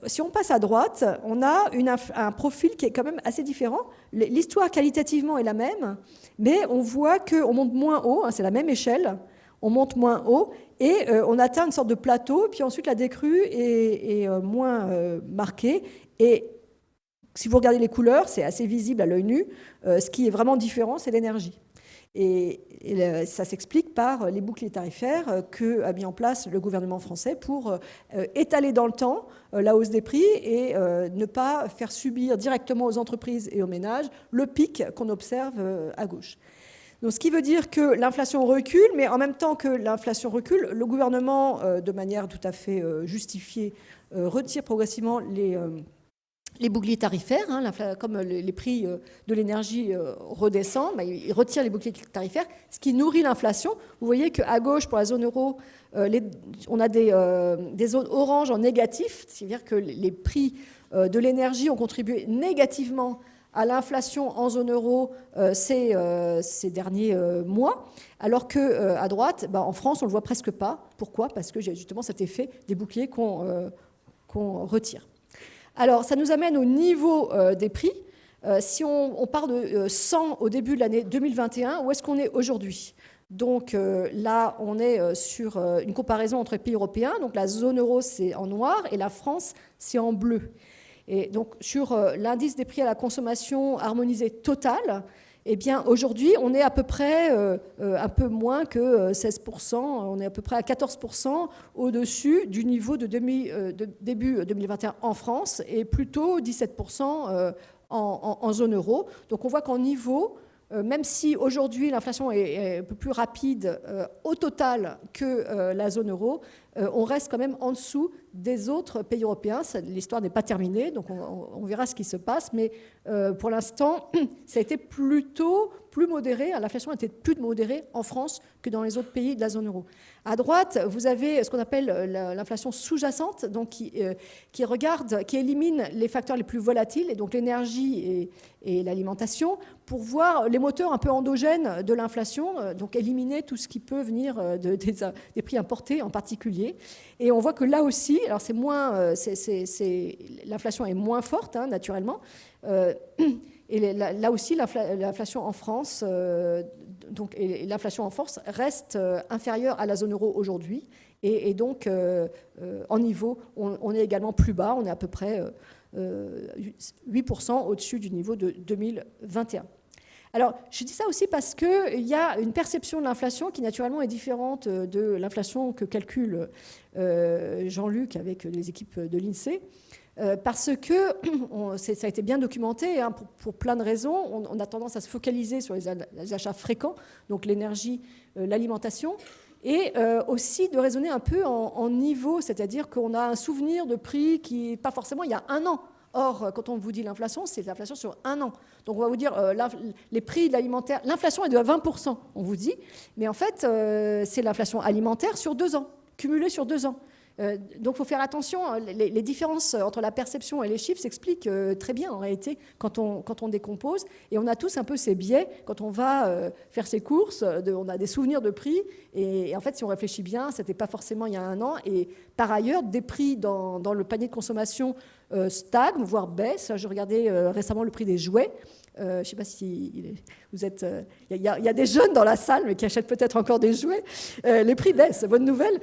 Si on passe à droite, on a un profil qui est quand même assez différent. L'histoire qualitativement est la même, mais on voit qu'on monte moins haut, c'est la même échelle. On monte moins haut et on atteint une sorte de plateau, puis ensuite la décrue est moins marquée. Et si vous regardez les couleurs, c'est assez visible à l'œil nu. Ce qui est vraiment différent, c'est l'énergie. Ça s'explique par les boucliers tarifaires qu'a mis en place le gouvernement français pour étaler dans le temps la hausse des prix et ne pas faire subir directement aux entreprises et aux ménages le pic qu'on observe à gauche. Donc, ce qui veut dire que l'inflation recule, mais en même temps que l'inflation recule, le gouvernement, de manière tout à fait justifiée, retire progressivement les boucliers tarifaires, comme les prix de l'énergie redescendent, il retire les boucliers tarifaires, ce qui nourrit l'inflation. Vous voyez qu'à gauche, pour la zone euro, on a des zones oranges en négatif, c'est-à-dire que les prix de l'énergie ont contribué négativement à l'inflation en zone euro ces derniers mois, alors qu'à droite, en France, on ne le voit presque pas. Pourquoi ? Parce que j'ai justement cet effet des boucliers qu'on retire. Alors, ça nous amène au niveau des prix. Si on part de 100 au début de l'année 2021, où est-ce qu'on est aujourd'hui ? Donc là, on est sur une comparaison entre les pays européens. Donc la zone euro, c'est en noir, et la France, c'est en bleu. Et donc, sur l'indice des prix à la consommation harmonisé total, eh bien, aujourd'hui, on est à peu près un peu moins que 16%, on est à peu près à 14% au-dessus du niveau de début 2021 en France et plutôt 17% en zone euro. Donc, on voit qu'en niveau, même si aujourd'hui l'inflation est un peu plus rapide au total que la zone euro, on reste quand même en dessous des autres pays européens. L'histoire n'est pas terminée, donc on verra ce qui se passe, mais pour l'instant, ça a été plutôt plus modéré, l'inflation a été plus modérée en France que dans les autres pays de la zone euro. À droite, vous avez ce qu'on appelle l'inflation sous-jacente, donc qui élimine les facteurs les plus volatiles, et donc l'énergie et l'alimentation, pour voir les moteurs un peu endogènes de l'inflation, donc éliminer tout ce qui peut venir des prix importés en particulier. Et on voit que là aussi, alors l'inflation est moins forte, naturellement, et là aussi l'inflation en France, l'inflation en France reste inférieure à la zone euro aujourd'hui, et donc en niveau, on est également plus bas, on est à peu près 8% au-dessus du niveau de 2021. Alors, je dis ça aussi parce qu'il y a une perception de l'inflation qui, naturellement, est différente de l'inflation que calcule Jean-Luc avec les équipes de l'INSEE, parce que ça a été bien documenté, pour plein de raisons. On a tendance à se focaliser sur les achats fréquents, donc l'énergie, l'alimentation, et aussi de raisonner un peu en niveau, c'est-à-dire qu'on a un souvenir de prix qui n'est pas forcément il y a un an. Or, quand on vous dit l'inflation, c'est l'inflation sur un an. Donc, on va vous dire, les prix de l'alimentaire, l'inflation est de 20%, on vous dit, mais en fait, c'est l'inflation alimentaire sur 2 ans, cumulée sur 2 ans. Donc, il faut faire attention. Les différences entre la perception et les chiffres s'expliquent très bien, en réalité, quand on décompose. Et on a tous un peu ces biais quand on va faire ses courses. On a des souvenirs de prix. Et en fait, si on réfléchit bien, ce n'était pas forcément il y a un an. Et par ailleurs, des prix dans le panier de consommation stagnent, voire baissent. Je regardais récemment le prix des jouets. Je ne sais pas si vous êtes... Il y a des jeunes dans la salle, mais qui achètent peut-être encore des jouets. Les prix baissent, bonne nouvelle.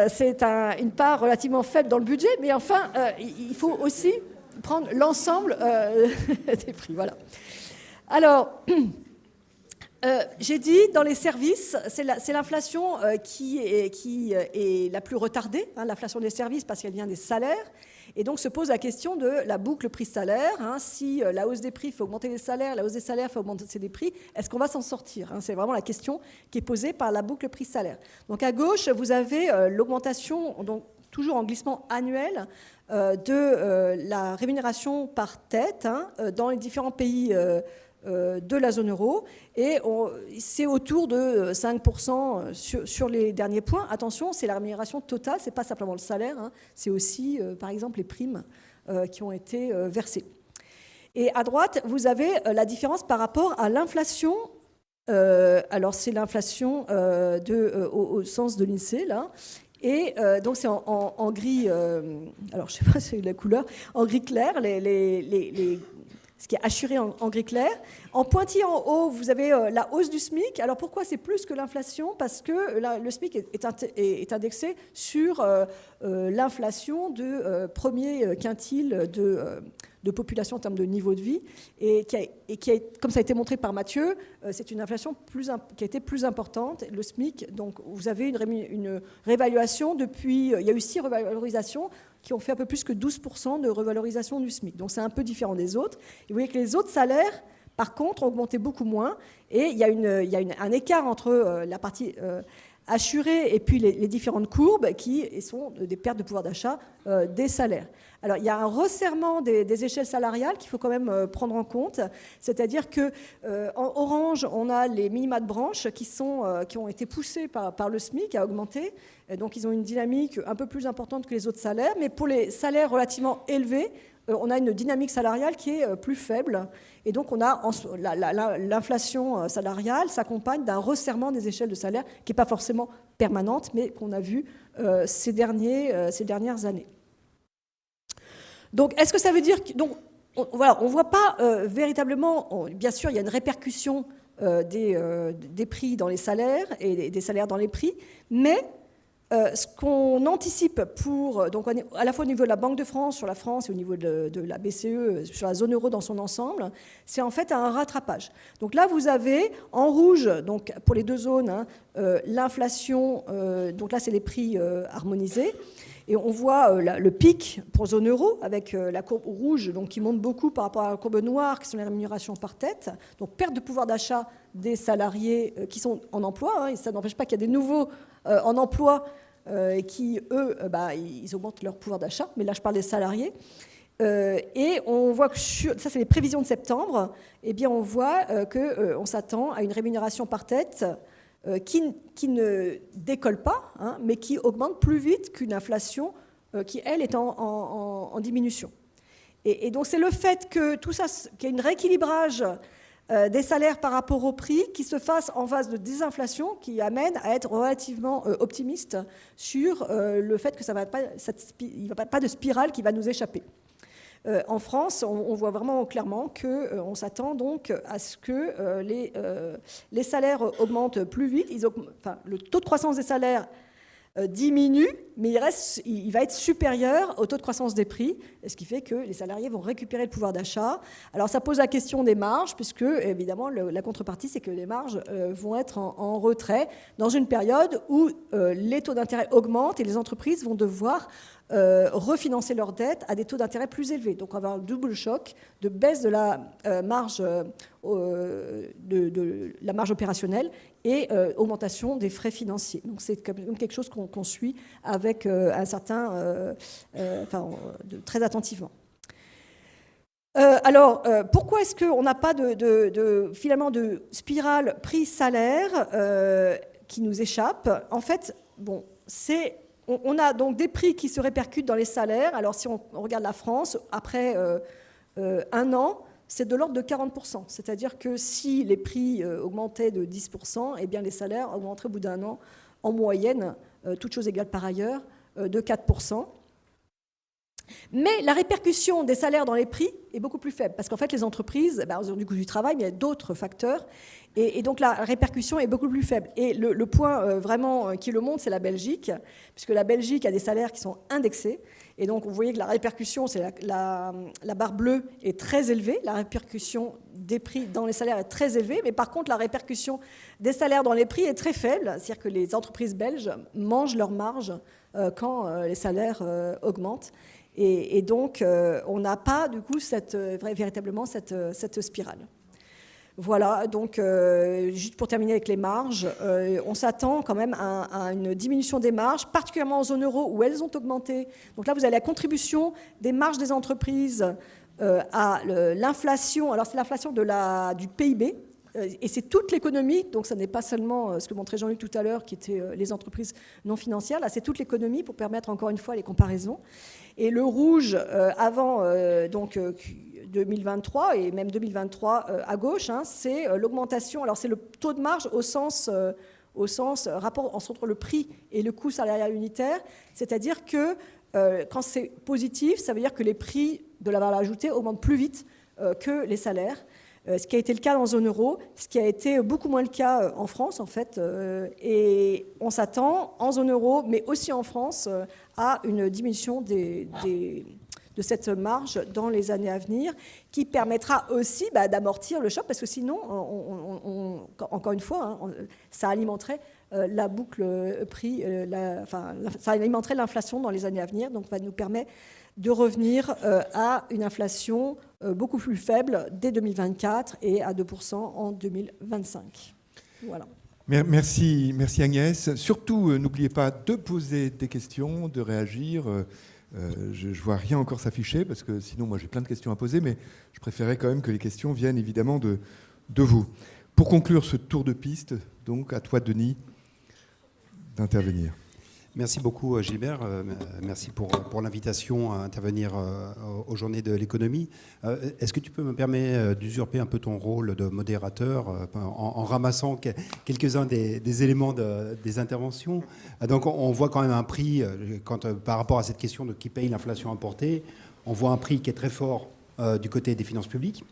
C'est une part relativement faible dans le budget, mais enfin, il faut aussi prendre l'ensemble des prix. Voilà. Alors, j'ai dit, dans les services, c'est l'inflation qui est la plus retardée, l'inflation des services, parce qu'elle vient des salaires. Et donc se pose la question de la boucle prix-salaire. Si la hausse des prix fait augmenter les salaires, la hausse des salaires fait augmenter des prix, est-ce qu'on va s'en sortir ? C'est vraiment la question qui est posée par la boucle prix-salaire. Donc à gauche, vous avez l'augmentation, donc toujours en glissement annuel, de la rémunération par tête dans les différents pays de la zone euro, et c'est autour de 5% sur les derniers points. Attention, c'est la rémunération totale, c'est pas simplement le salaire, c'est aussi par exemple les primes qui ont été versées. Et à droite, vous avez la différence par rapport à l'inflation. Alors c'est l'inflation au sens de l'INSEE là. Et donc c'est en gris, alors je ne sais pas si c'est la couleur, en gris clair, ce qui est assuré en gris clair. En pointillé en haut, vous avez la hausse du SMIC. Alors pourquoi c'est plus que l'inflation ? Parce que le SMIC est indexé sur l'inflation de premier quintile de population en termes de niveau de vie, et comme ça a été montré par Mathieu, c'est une inflation qui a été plus importante. Le SMIC, donc vous avez une réévaluation depuis, il y a eu 6 revalorisations qui ont fait un peu plus que 12% de revalorisation du SMIC. Donc c'est un peu différent des autres. Et vous voyez que les autres salaires, par contre, ont augmenté beaucoup moins, et il y a un écart entre la partie assurée et puis les différentes courbes qui sont des pertes de pouvoir d'achat des salaires. Alors, il y a un resserrement des échelles salariales qu'il faut quand même prendre en compte, c'est-à-dire qu'en orange, on a les minima de branche qui ont été poussés par le SMIC à augmenter, et donc ils ont une dynamique un peu plus importante que les autres salaires, mais pour les salaires relativement élevés, on a une dynamique salariale qui est plus faible, et donc on a l'inflation salariale s'accompagne d'un resserrement des échelles de salaire qui n'est pas forcément permanente, mais qu'on a vu ces dernières années. Donc, est-ce que ça veut dire que on voit pas véritablement, bien sûr, il y a une répercussion des prix dans les salaires et des salaires dans les prix, mais ce qu'on anticipe donc à la fois au niveau de la Banque de France, sur la France, et au niveau de la BCE, sur la zone euro dans son ensemble, c'est en fait un rattrapage. Donc là, vous avez en rouge, donc pour les deux zones, l'inflation, donc là, c'est les prix harmonisés. Et on voit le pic pour zone euro avec la courbe rouge donc, qui monte beaucoup par rapport à la courbe noire qui sont les rémunérations par tête. Donc perte de pouvoir d'achat des salariés qui sont en emploi. Et ça n'empêche pas qu'il y a des nouveaux en emploi qui, eux, ils augmentent leur pouvoir d'achat. Mais là, je parle des salariés. Et on voit que ça, c'est les prévisions de septembre. Eh bien, on voit qu'on s'attend à une rémunération par tête qui ne décolle pas, mais qui augmente plus vite qu'une inflation qui, elle, est en diminution. Et donc, c'est le fait que tout ça, qu'il y ait un rééquilibrage des salaires par rapport au prix qui se fasse en phase de désinflation qui amène à être relativement optimiste sur le fait que il n'y va pas de spirale qui va nous échapper. En France, on voit vraiment clairement qu'on s'attend donc à ce que les salaires augmentent plus vite. Le taux de croissance des salaires diminue, mais il va être supérieur au taux de croissance des prix, ce qui fait que les salariés vont récupérer le pouvoir d'achat. Alors ça pose la question des marges, puisque évidemment la contrepartie, c'est que les marges vont être en retrait dans une période où les taux d'intérêt augmentent et les entreprises vont devoir refinancer leurs dettes à des taux d'intérêt plus élevés. Donc on va avoir un double choc de baisse de la marge la marge opérationnelle et augmentation des frais financiers. Donc c'est quelque chose qu'on suit avec très attentivement. Alors, pourquoi est-ce qu'on n'a pas finalement de spirale prix-salaire qui nous échappe? En fait, on a donc des prix qui se répercutent dans les salaires. Alors, si on regarde la France, après un an, c'est de l'ordre de 40%. C'est-à-dire que si les prix augmentaient de 10%, eh bien les salaires augmenteraient au bout d'un an, en moyenne, toutes choses égales par ailleurs, de 4%. Mais la répercussion des salaires dans les prix est beaucoup plus faible, parce qu'en fait, les entreprises ont du coût du travail, mais il y a d'autres facteurs, et donc la répercussion est beaucoup plus faible. Et le point vraiment qui le montre, c'est la Belgique, puisque la Belgique a des salaires qui sont indexés, et donc vous voyez que la répercussion, c'est la barre bleue est très élevée, la répercussion des prix dans les salaires est très élevée, mais par contre la répercussion des salaires dans les prix est très faible, c'est-à-dire que les entreprises belges mangent leur marge quand les salaires augmentent. Et donc, on n'a pas, du coup, véritablement cette spirale. Voilà, donc, juste pour terminer avec les marges, on s'attend quand même à une diminution des marges, particulièrement en zone euro où elles ont augmenté. Donc là, vous avez la contribution des marges des entreprises à l'inflation. Alors, c'est l'inflation du PIB. Et c'est toute l'économie, donc ça n'est pas seulement ce que montrait Jean-Luc tout à l'heure, qui étaient les entreprises non financières, là c'est toute l'économie pour permettre encore une fois les comparaisons. Et le rouge, avant 2023 et même 2023 à gauche, c'est l'augmentation, alors c'est le taux de marge au sens rapport entre le prix et le coût salarial unitaire, c'est-à-dire que quand c'est positif, ça veut dire que les prix de la valeur ajoutée augmentent plus vite que les salaires. Ce qui a été le cas en zone euro, ce qui a été beaucoup moins le cas en France, en fait. Et on s'attend, en zone euro, mais aussi en France, à une diminution de cette marge dans les années à venir, qui permettra aussi d'amortir le choc, parce que sinon, encore une fois, ça alimenterait la boucle prix, ça alimenterait l'inflation dans les années à venir, donc ça nous permet de revenir à une inflation beaucoup plus faible dès 2024 et à 2% en 2025. Voilà. Merci Agnès. Surtout, n'oubliez pas de poser des questions, de réagir. Je ne vois rien encore s'afficher, parce que sinon, moi, j'ai plein de questions à poser, mais je préférais quand même que les questions viennent évidemment de vous. Pour conclure ce tour de piste, donc, à toi, Denis, d'intervenir. Merci beaucoup Gilbert, merci pour l'invitation à intervenir aux Journées de l'économie. Est-ce que tu peux me permettre d'usurper un peu ton rôle de modérateur en ramassant quelques-uns des éléments des interventions? Donc on voit quand même un prix, par rapport à cette question de qui paye l'inflation importée, on voit un prix qui est très fort du côté des finances publiques.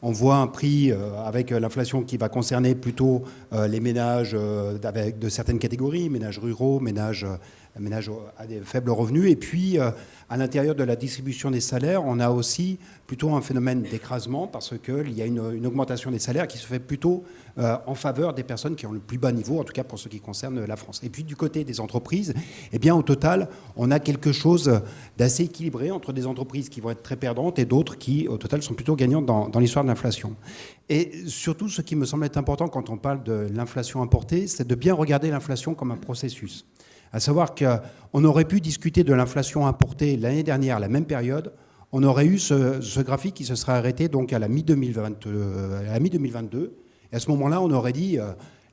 On voit un prix avec l'inflation qui va concerner plutôt les ménages de certaines catégories, ménages ruraux, ménages à des faibles revenus. Et puis, à l'intérieur de la distribution des salaires, on a aussi plutôt un phénomène d'écrasement parce qu'il y a une augmentation des salaires qui se fait plutôt en faveur des personnes qui ont le plus bas niveau, en tout cas pour ce qui concerne la France. Et puis, du côté des entreprises, eh bien, au total, on a quelque chose d'assez équilibré entre des entreprises qui vont être très perdantes et d'autres qui, au total, sont plutôt gagnantes dans l'histoire de l'inflation. Et surtout, ce qui me semble être important quand on parle de l'inflation importée, c'est de bien regarder l'inflation comme un processus. À savoir qu'on aurait pu discuter de l'inflation importée l'année dernière, à la même période, on aurait eu ce graphique qui se serait arrêté donc à la mi-2022. Et à ce moment-là, on aurait dit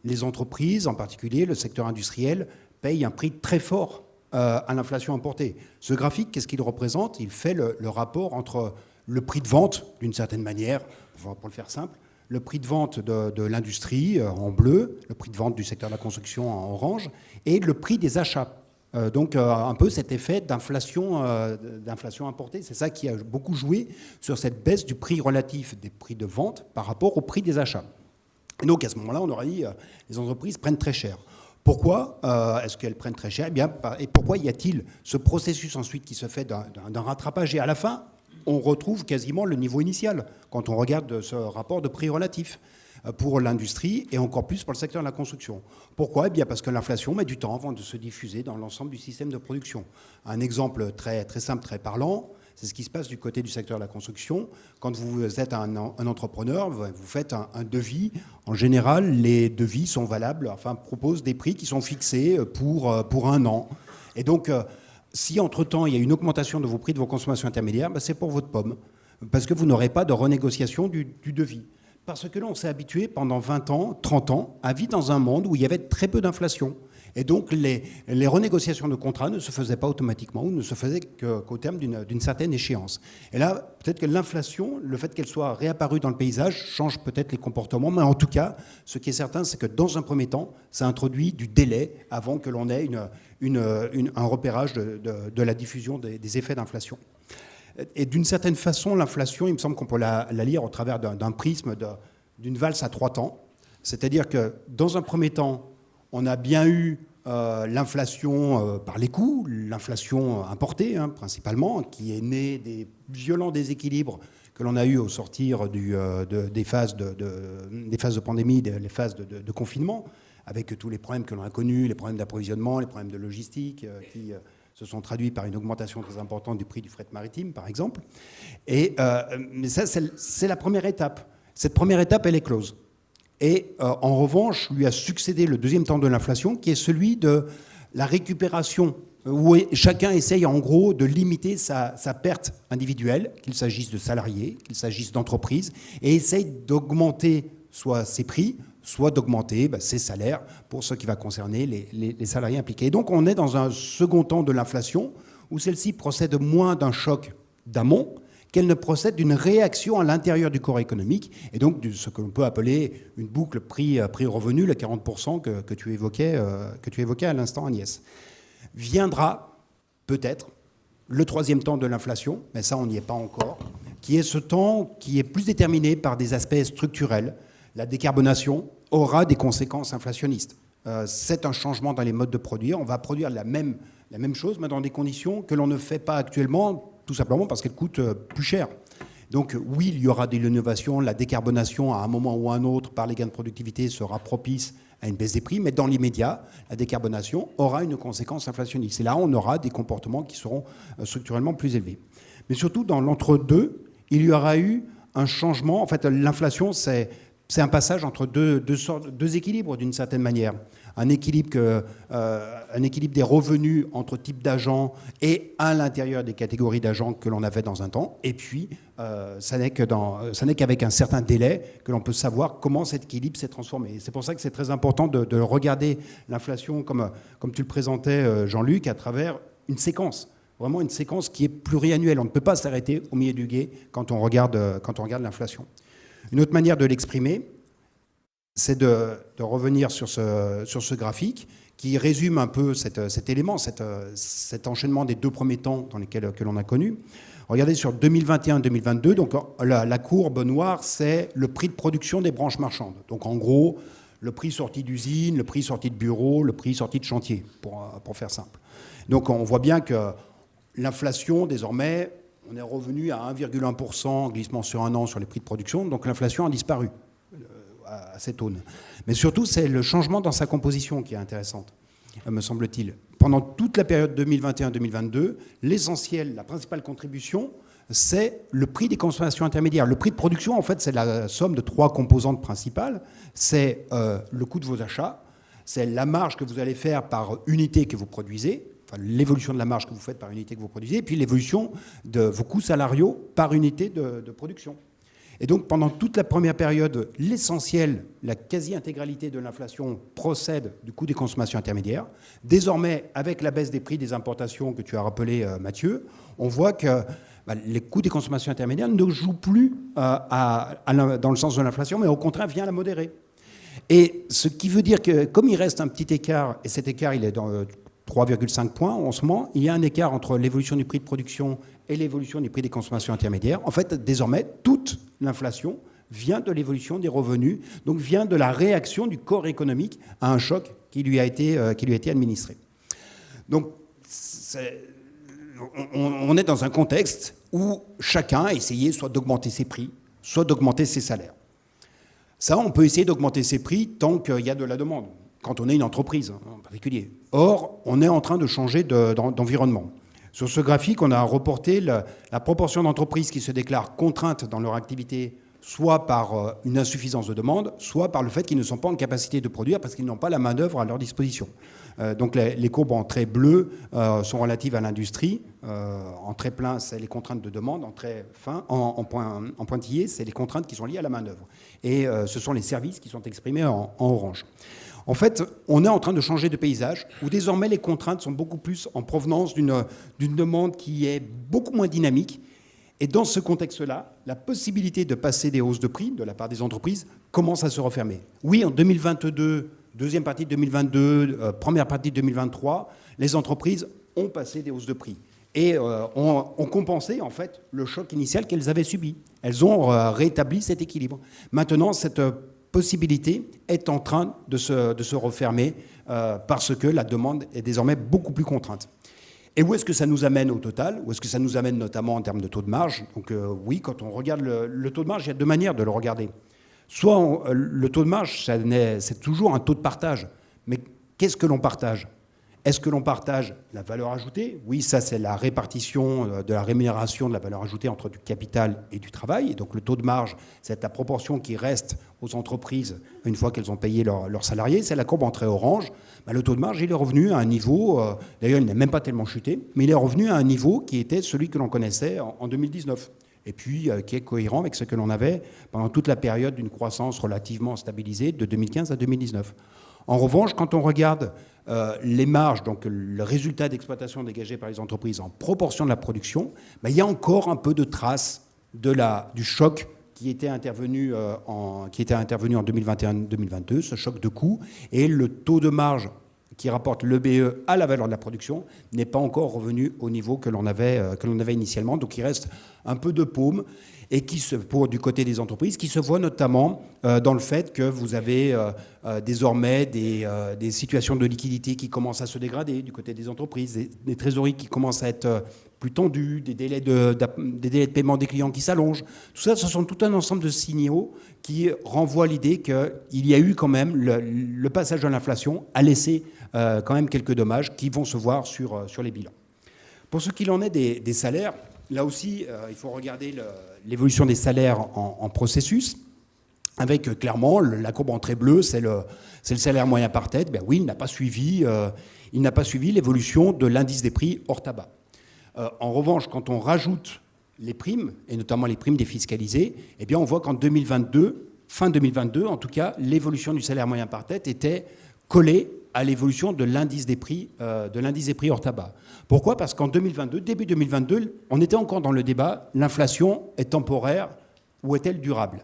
les entreprises, en particulier le secteur industriel, payent un prix très fort à l'inflation importée. Ce graphique, qu'est-ce qu'il représente? Il fait le rapport entre le prix de vente, d'une certaine manière, pour le faire simple, le prix de vente de l'industrie en bleu, le prix de vente du secteur de la construction en orange, et le prix des achats. Donc un peu cet effet d'inflation importée. C'est ça qui a beaucoup joué sur cette baisse du prix relatif des prix de vente par rapport au prix des achats. Et donc à ce moment-là, on aurait dit les entreprises prennent très cher. Pourquoi est-ce qu'elles prennent très cher? Et pourquoi y a-t-il ce processus ensuite qui se fait d'un rattrapage? Et à la fin, on retrouve quasiment le niveau initial quand on regarde ce rapport de prix relatif pour l'industrie et encore plus pour le secteur de la construction. Pourquoi? Eh bien parce que l'inflation met du temps avant de se diffuser dans l'ensemble du système de production. Un exemple très, très simple, très parlant, c'est ce qui se passe du côté du secteur de la construction. Quand vous êtes un entrepreneur, vous faites un devis. En général, les devis sont valables, proposent des prix qui sont fixés pour un an. Et donc, si entre-temps, il y a une augmentation de vos prix de vos consommations intermédiaires, c'est pour votre pomme. Parce que vous n'aurez pas de renégociation du devis. Parce que là, on s'est habitué pendant 20 ans, 30 ans, à vivre dans un monde où il y avait très peu d'inflation. Et donc, les renégociations de contrats ne se faisaient pas automatiquement ou ne se faisaient qu'au terme d'une certaine échéance. Et là, peut-être que l'inflation, le fait qu'elle soit réapparue dans le paysage, change peut-être les comportements. Mais en tout cas, ce qui est certain, c'est que dans un premier temps, ça introduit du délai avant que l'on ait un repérage de la diffusion des effets d'inflation. Et d'une certaine façon, l'inflation, il me semble qu'on peut la lire au travers d'un prisme d'une valse à 3 temps. C'est-à-dire que dans un premier temps, on a bien eu l'inflation par les coûts, l'inflation importée principalement, qui est née des violents déséquilibres que l'on a eu au sortir des phases de pandémie, des phases de confinement, avec tous les problèmes que l'on a connus, les problèmes d'approvisionnement, les problèmes de logistique qui se sont traduits par une augmentation très importante du prix du fret maritime, par exemple. Mais ça, c'est la première étape. Cette première étape, elle est close. Et en revanche, lui a succédé le deuxième temps de l'inflation, qui est celui de la récupération, où chacun essaye en gros de limiter sa perte individuelle, qu'il s'agisse de salariés, qu'il s'agisse d'entreprises, et essaye d'augmenter soit ses prix, soit d'augmenter ses salaires pour ce qui va concerner les salariés impliqués. Et donc on est dans un second temps de l'inflation, où celle-ci procède moins d'un choc d'amont, qu'elle ne procède d'une réaction à l'intérieur du corps économique, et donc de ce que l'on peut appeler une boucle prix-revenu, le 40% que tu évoquais à l'instant, Agnès. Viendra peut-être le troisième temps de l'inflation, mais ça on n'y est pas encore, qui est ce temps qui est plus déterminé par des aspects structurels. La décarbonation aura des conséquences inflationnistes. C'est un changement dans les modes de produire. On va produire la même chose, mais dans des conditions que l'on ne fait pas actuellement tout simplement parce qu'elle coûte plus cher. Donc oui, il y aura de l'innovation, la décarbonation à un moment ou à un autre par les gains de productivité sera propice à une baisse des prix, mais dans l'immédiat, la décarbonation aura une conséquence inflationniste. Et là, on aura des comportements qui seront structurellement plus élevés. Mais surtout, dans l'entre-deux, il y aura eu un changement. En fait, l'inflation, c'est un passage entre deux équilibres, d'une certaine manière. Un équilibre des revenus entre types d'agents et à l'intérieur des catégories d'agents que l'on avait dans un temps. Et puis, ça n'est qu'avec un certain délai que l'on peut savoir comment cet équilibre s'est transformé. Et c'est pour ça que c'est très important de regarder l'inflation, comme tu le présentais, Jean-Luc, à travers une séquence. Vraiment une séquence qui est pluriannuelle. On ne peut pas s'arrêter au milieu du gué quand on regarde l'inflation. Une autre manière de l'exprimer, c'est de revenir sur ce graphique qui résume un peu cet élément, cet enchaînement des 2 premiers temps dans lesquels que l'on a connu. Regardez sur 2021-2022, donc la courbe noire, c'est le prix de production des branches marchandes. Donc en gros, le prix sorti d'usine, le prix sorti de bureau, le prix sorti de chantier, pour faire simple. Donc on voit bien que l'inflation, désormais, on est revenu à 1,1% glissement sur un an sur les prix de production, donc l'inflation a disparu à cette aune. Mais surtout, c'est le changement dans sa composition qui est intéressante, me semble-t-il. Pendant toute la période 2021-2022, l'essentiel, la principale contribution, c'est le prix des consommations intermédiaires. Le prix de production, en fait, c'est la somme de 3 composantes principales. C'est le coût de vos achats, c'est la marge que vous allez faire par unité que vous produisez, enfin, l'évolution de la marge que vous faites par unité que vous produisez, et puis l'évolution de vos coûts salariaux par unité de production. Et donc, pendant toute la première période, l'essentiel, la quasi-intégralité de l'inflation procède du coût des consommations intermédiaires. Désormais, avec la baisse des prix des importations que tu as rappelé, Mathieu, on voit que les coûts des consommations intermédiaires ne jouent plus dans le sens de l'inflation, mais au contraire, vient la modérer. Et ce qui veut dire que, comme il reste un petit écart, et cet écart, il est dans 3,5 points en ce moment, il y a un écart entre l'évolution du prix de production et l'évolution du prix des consommations intermédiaires. En fait, désormais, toute l'inflation vient de l'évolution des revenus, donc vient de la réaction du corps économique à un choc qui lui a été administré. Donc, on est dans un contexte où chacun a essayé soit d'augmenter ses prix, soit d'augmenter ses salaires. Ça, on peut essayer d'augmenter ses prix tant qu'il y a de la demande, quand on est une entreprise en particulier. Or, on est en train de changer d'environnement. Sur ce graphique, on a reporté la proportion d'entreprises qui se déclarent contraintes dans leur activité, soit par une insuffisance de demande, soit par le fait qu'ils ne sont pas en capacité de produire parce qu'ils n'ont pas la main-d'œuvre à leur disposition. Donc les courbes en trait bleu sont relatives à l'industrie. En trait plein, c'est les contraintes de demande. En trait fin, en pointillé, c'est les contraintes qui sont liées à la main-d'œuvre. Et ce sont les services qui sont exprimés en orange. En fait, on est en train de changer de paysage où désormais les contraintes sont beaucoup plus en provenance d'une demande qui est beaucoup moins dynamique. Et dans ce contexte-là, la possibilité de passer des hausses de prix de la part des entreprises commence à se refermer. Oui, en 2022, deuxième partie de 2022, première partie de 2023, les entreprises ont passé des hausses de prix et ont compensé en fait le choc initial qu'elles avaient subi. Elles ont rétabli cet équilibre. Maintenant, cette possibilité est en train de se refermer parce que la demande est désormais beaucoup plus contrainte. Et où est-ce que ça nous amène au total? Où est-ce que ça nous amène notamment en termes de taux de marge? Donc oui, quand on regarde le taux de marge, il y a 2 manières de le regarder. Soit le taux de marge, c'est toujours un taux de partage. Mais qu'est-ce que l'on partage? Est-ce que l'on partage la valeur ajoutée? Oui, ça c'est la répartition de la rémunération de la valeur ajoutée entre du capital et du travail. Et donc le taux de marge, c'est la proportion qui reste aux entreprises une fois qu'elles ont payé leurs salariés. C'est la courbe en trait orange. Le taux de marge, il est revenu à un niveau, d'ailleurs il n'a même pas tellement chuté, mais il est revenu à un niveau qui était celui que l'on connaissait en 2019. Et puis qui est cohérent avec ce que l'on avait pendant toute la période d'une croissance relativement stabilisée de 2015 à 2019. En revanche, quand on regarde les marges, donc le résultat d'exploitation dégagé par les entreprises en proportion de la production, il y a encore un peu de traces du choc qui était intervenu en 2021-2022, ce choc de coût, et le taux de marge qui rapporte le BE à la valeur de la production n'est pas encore revenu au niveau que l'on avait initialement. Donc il reste un peu de paume et du côté des entreprises, qui se voit notamment dans le fait que vous avez désormais des situations de liquidité qui commencent à se dégrader du côté des entreprises, des trésoreries qui commencent à être plus tendus, des délais de paiement des clients qui s'allongent. Tout ça, ce sont tout un ensemble de signaux qui renvoient à l'idée qu'il y a eu quand même le passage à l'inflation a laissé quand même quelques dommages qui vont se voir sur les bilans. Pour ce qu'il en est des salaires, là aussi, il faut regarder l'évolution des salaires en processus, avec clairement la courbe en trait bleu, c'est le salaire moyen par tête. Ben oui, il n'a pas suivi l'évolution de l'indice des prix hors tabac. En revanche, quand on rajoute les primes, et notamment les primes défiscalisées, eh bien on voit qu'en 2022, fin 2022 en tout cas, l'évolution du salaire moyen par tête était collée à l'évolution de l'indice des prix hors tabac. Pourquoi ? Parce qu'en 2022, début 2022, on était encore dans le débat, l'inflation est temporaire ou est-elle durable ?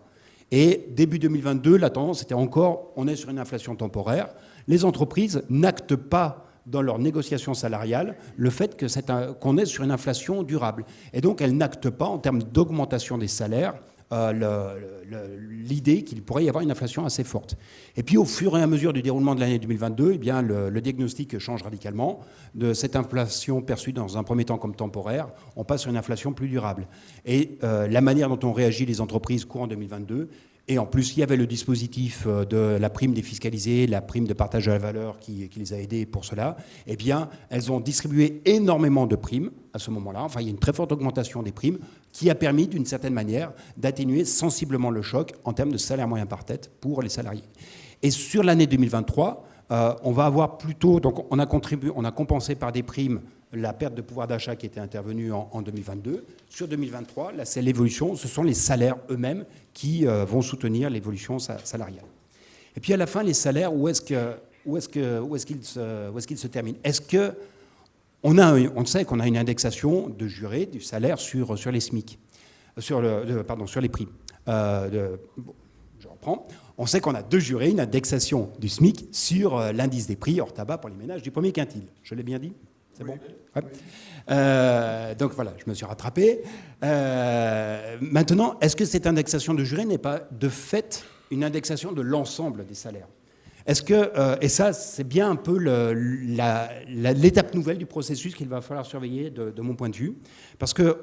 Et début 2022, la tendance était encore, on est sur une inflation temporaire. Les entreprises n'actent pas dans leurs négociations salariales le fait qu'on est sur une inflation durable. Et donc, elles n'actent pas, en termes d'augmentation des salaires, l'idée qu'il pourrait y avoir une inflation assez forte. Et puis, au fur et à mesure du déroulement de l'année 2022, eh bien, le diagnostic change radicalement. De cette inflation perçue dans un premier temps comme temporaire, on passe sur une inflation plus durable. Et la manière dont ont réagi les entreprises courant 2022, et en plus, il y avait le dispositif de la prime défiscalisée, la prime de partage de la valeur qui les a aidés pour cela. Eh bien, elles ont distribué énormément de primes à ce moment-là. Enfin, il y a une très forte augmentation des primes qui a permis, d'une certaine manière, d'atténuer sensiblement le choc en termes de salaire moyen par tête pour les salariés. Et sur l'année 2023, on va avoir plutôt... Donc, on a compensé par des primes la perte de pouvoir d'achat qui était intervenue en 2022. Sur 2023, là, c'est l'évolution. Ce sont les salaires eux-mêmes qui vont soutenir l'évolution salariale. Et puis à la fin, les salaires, où est-ce qu'ils se terminent ? Est-ce que on sait qu'on a une indexation de juré du salaire sur les SMIC, sur les prix. Je reprends. On sait qu'on a de juré une indexation du SMIC sur l'indice des prix hors tabac pour les ménages du premier quintile. Je l'ai bien dit ? C'est bon ? Ouais. Donc voilà, je me suis rattrapé. Maintenant, est-ce que cette indexation de juré n'est pas de fait une indexation de l'ensemble des salaires ? Est-ce que, et ça, c'est bien un peu l'étape nouvelle du processus qu'il va falloir surveiller de mon point de vue, parce qu'il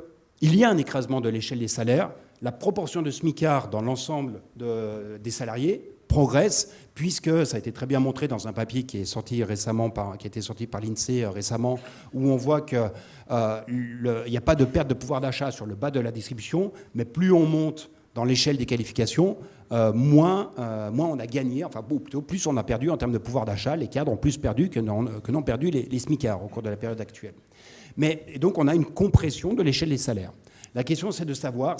y a un écrasement de l'échelle des salaires. La proportion de smicards dans l'ensemble des salariés progresse, puisque ça a été très bien montré dans un papier qui est sorti récemment, qui a été sorti par l'INSEE récemment, où on voit qu'il n'y a pas de perte de pouvoir d'achat sur le bas de la distribution, mais plus on monte dans l'échelle des qualifications, moins on a gagné, enfin plutôt plus on a perdu en termes de pouvoir d'achat. Les cadres ont plus perdu que n'ont perdu les smicards au cours de la période actuelle. Et donc on a une compression de l'échelle des salaires. La question, c'est de savoir